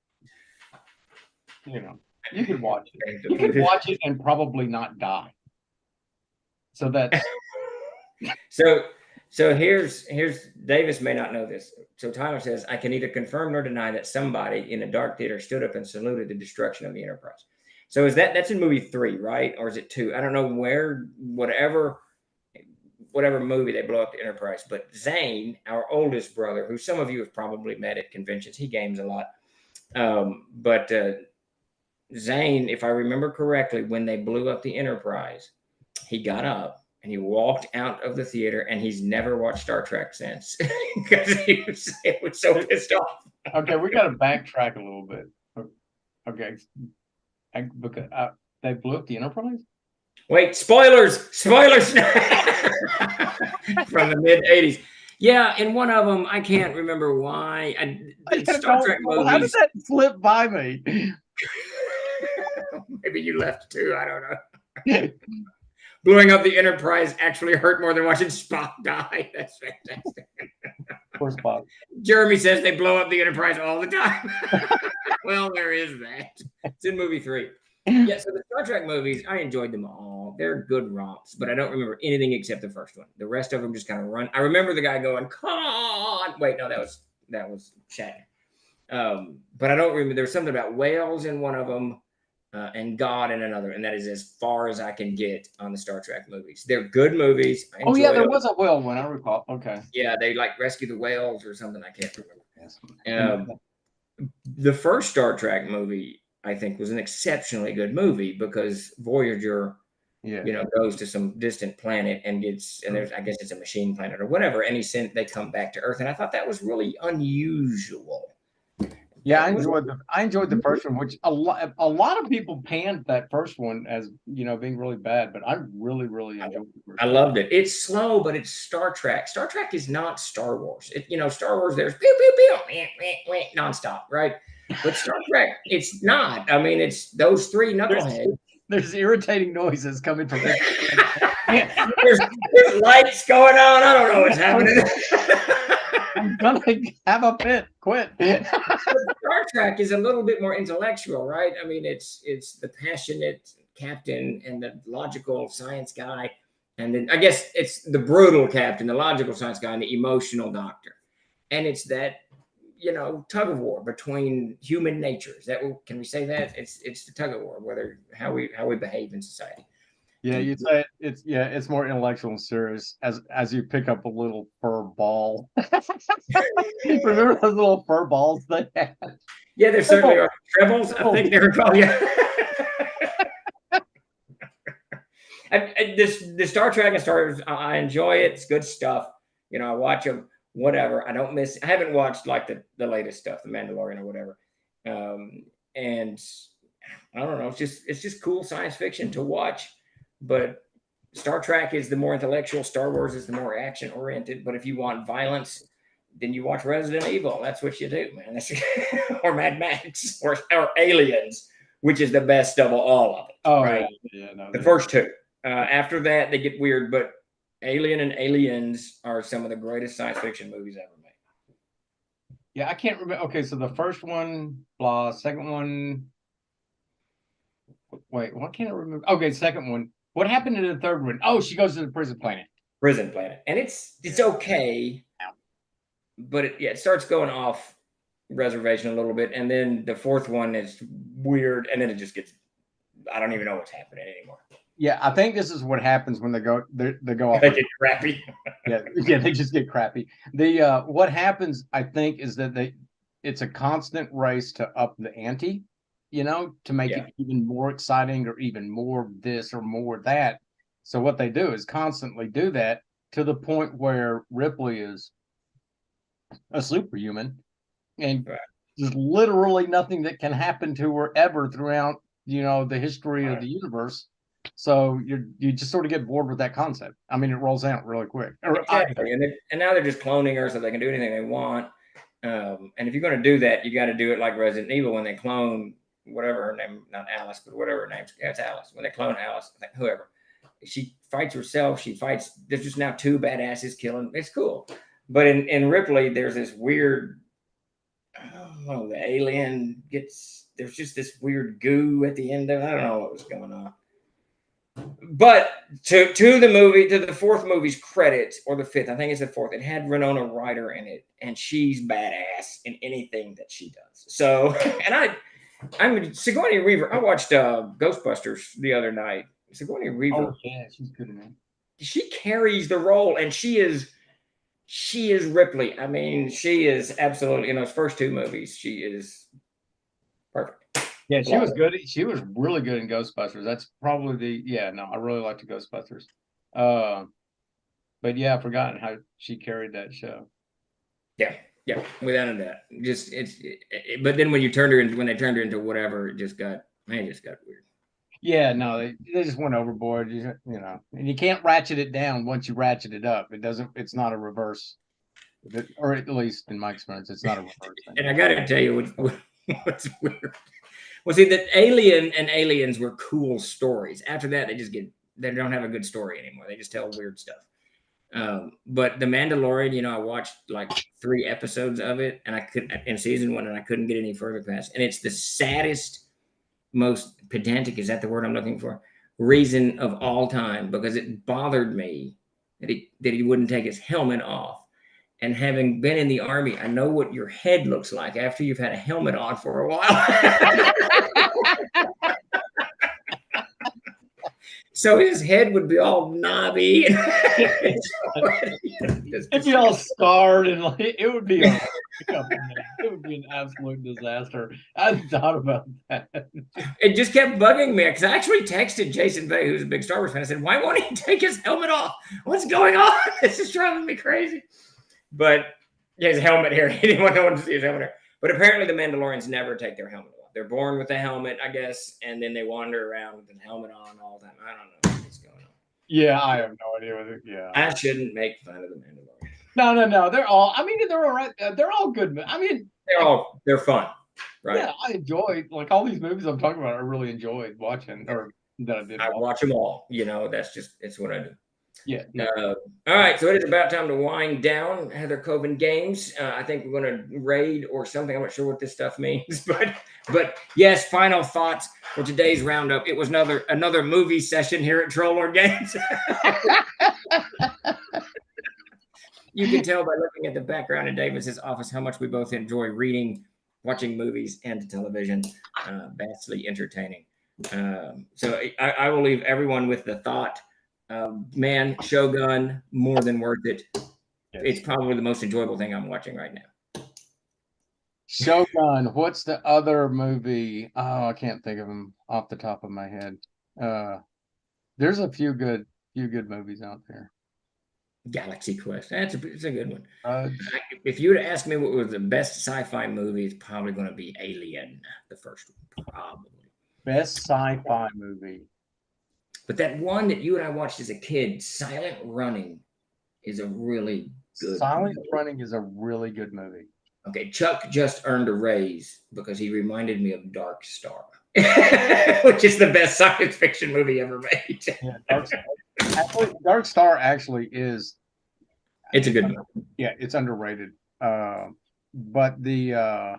you could watch it. You could watch it and probably not die. So that's So here's Davis may not know this. So Tyler says, I can neither confirm nor deny that somebody in a dark theater stood up and saluted the destruction of the Enterprise. So that's in movie 3, right? Or is it 2? I don't know where, whatever movie they blow up the Enterprise. But Zane, our oldest brother, who some of you have probably met at conventions, he games a lot. But Zane, if I remember correctly, when they blew up the Enterprise, he got up and he walked out of the theater, and he's never watched Star Trek since because he was so pissed off. Okay, we got to backtrack a little bit. Okay, because they blew up the Enterprise. Wait, spoilers from the mid '80s. Yeah, in one of them, I can't remember why. Star Trek movies. How did that slip by me? Maybe you left too. I don't know. Blowing up the Enterprise actually hurt more than watching Spock die. That's fantastic. Poor Spock. Jeremy says they blow up the Enterprise all the time. Well, there is that. It's in movie 3. Yeah, so the Star Trek movies, I enjoyed them all. They're good romps, but I don't remember anything except the first one. The rest of them just kind of run. I remember the guy going, "Come on!" Wait, no, that was Shatner. But I don't remember. There was something about whales in one of them. And God in another, and that is as far as I can get on the Star Trek movies. They're good movies. Oh yeah, there was a whale one, I recall. Okay. Yeah, they like rescue the whales or something. I can't remember. The first Star Trek movie, I think, was an exceptionally good movie because Voyager, goes to some distant planet and there's, I guess it's a machine planet or whatever, and they come back to Earth, and I thought that was really unusual. Yeah, I enjoyed the first one, which a lot of people panned that first one as being really bad, but I really enjoyed the first one. I loved it. It's slow, but it's Star Trek. Star Trek is not Star Wars. Star Wars, there's pew pew pew nonstop, right? But Star Trek, it's not. I mean, it's those three knuckleheads. There's irritating noises coming from every there's lights going on. I don't know what's happening. I'm gonna have a fit. Quit. Star Trek is a little bit more intellectual, right? I mean, it's the passionate captain and the logical science guy, and then I guess it's the brutal captain, the logical science guy, and the emotional doctor, and it's that tug of war between human natures. Can we say that it's the tug of war, whether how we behave in society. Yeah, you'd say it's more intellectual and serious as you pick up a little fur ball. Remember those little fur balls they had? Yeah, there certainly are trebles. I think they're called. Yeah. The Star Trek and Star Wars, I enjoy it. It's good stuff. I watch them. Whatever. I haven't watched like the latest stuff, The Mandalorian or whatever. And I don't know. It's just cool science fiction to watch. But Star Trek is the more intellectual. Star Wars is the more action oriented. But if you want violence, then you watch Resident Evil. That's what you do, man. Or Mad Max or Aliens, which is the best of all of it. Oh, right? Yeah, no, the first two. After that, they get weird. But Alien and Aliens are some of the greatest science fiction movies ever made. Yeah, I can't remember. Okay, so the first one, blah. Second one. Wait, what can't I remember? Okay, second one. What happened in the third one? Oh, she goes to the prison planet. Prison planet, and it's okay, but it starts going off reservation a little bit, and then the fourth one is weird, and then it just gets. I don't even know what's happening anymore. Yeah, I think this is what happens when they go off. They get crappy. yeah, they just get crappy. What happens, I think, is that it's a constant race to up the ante. To make it even more exciting or even more this or more that. So what they do is constantly do that to the point where Ripley is a superhuman and there's literally nothing that can happen to her ever throughout, the history of the universe. So you just sort of get bored with that concept. I mean, it rolls out really quick. Exactly. And now they're just cloning her so they can do anything they want. And if you're going to do that, you got to do it like Resident Evil when they clone whatever her name, not Alice, but whatever her name. Yeah, it's Alice. When they clone Alice, whoever, she fights herself. She fights. There's just now two badasses killing. It's cool. But in Ripley, there's this weird. Oh, the alien gets. There's just this weird goo at the end of it. I don't know what was going on. But to the fourth movie's credit, or the fifth, I think it's the fourth, it had Winona Ryder in it, and she's badass in anything that she does. So, and I'm Sigourney Weaver. I watched Ghostbusters the other night. Sigourney Weaver. Oh yeah, she's good in it. She carries the role, and she is Ripley. I mean, she is absolutely in those first two movies. She is perfect. Yeah, she was good. She was really good in Ghostbusters. That's probably I really liked the Ghostbusters. But yeah, I've forgotten how she carried that show. Yeah, without a doubt. But then when they turned her into whatever, it just got weird. Yeah, no, they just went overboard. And you can't ratchet it down once you ratchet it up. It's not a reverse, or at least in my experience, it's not a reverse thing. And I got to tell you what's weird. Well, see, that Alien and Aliens were cool stories. After that, they don't have a good story anymore. They just tell weird stuff. But The Mandalorian, I watched like 3 episodes of it, and in season 1, and I couldn't get any further past. And it's the saddest, most pedantic, is that the word I'm looking for? Reason of all time, because it bothered me that he wouldn't take his helmet off. And having been in the Army, I know what your head looks like after you've had a helmet on for a while. So his head would be all knobby. It'd be all scarred, and it would be it would be an absolute disaster. I thought about that. It just kept bugging me because I actually texted Jason Bay, who's a big Star Wars fan. I said, "Why won't he take his helmet off? What's going on? This is driving me crazy." But his helmet here, he didn't want no one to see his helmet here. But apparently the Mandalorians never take their helmet off. They're born with the helmet, I guess, and then they wander around with the helmet on all the time. I don't know what's going on. Yeah, I have no idea what yeah. I shouldn't make fun of the Mandalorian. No. They're all right. They're all good. I mean, they're fun. Right. Yeah, I enjoy, like, all these movies I'm talking about. I really enjoyed watching, or that I did. I watch them all. You know, it's what I do. Yeah. All right, so it is about time to wind down Heather Coven Games. I think we're going to raid or something. I'm not sure what this stuff means, but yes, final thoughts for today's roundup. It was another movie session here at Troll Lord Games. You can tell by looking at the background in Davis's office how much we both enjoy reading, watching movies, and television. Vastly entertaining. So I will leave everyone with the thought. Man, Shogun, more than worth it. Yes. It's probably the most enjoyable thing I'm watching right now. Shogun. What's the other movie? Oh, I can't think of them off the top of my head. There's a few good movies out there. Galaxy Quest. It's a good one. If you were to ask me what was the best sci-fi movie, it's probably going to be Alien, the first one, probably. Best sci-fi movie. But that one that you and I watched as a kid, Silent Running, is a really good Silent movie. Running is a really good movie. Okay, Chuck just earned a raise because he reminded me of Dark Star, which is the best science fiction movie ever made. Yeah, Dark Star actually is. It's a good movie. Yeah, it's underrated. But the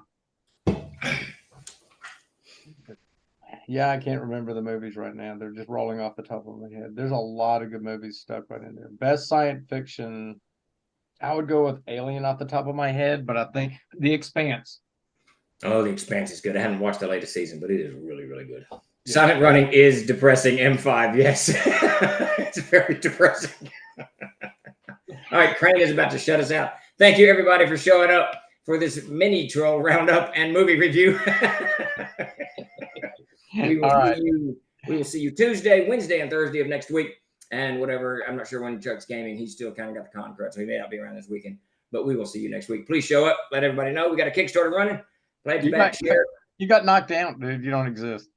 yeah, I can't remember the movies right now. They're just rolling off the top of my head. There's a lot of good movies stuck right in there. Best science fiction, I would go with Alien off the top of my head, but I think The Expanse. Oh, The Expanse is good. I haven't watched the latest season, but it is really, really good. Yeah. Silent Running is depressing. M5, yes. It's very depressing. All right, Crane is about to shut us out. Thank you, everybody, for showing up for this mini troll roundup and movie review. We will see you Tuesday, Wednesday, and Thursday of next week. And whatever, I'm not sure when Chuck's gaming. He's still kind of got the contract, so he may not be around this weekend. But we will see you next week. Please show up. Let everybody know we got a Kickstarter running. Play back, share. You got knocked out, dude. You don't exist.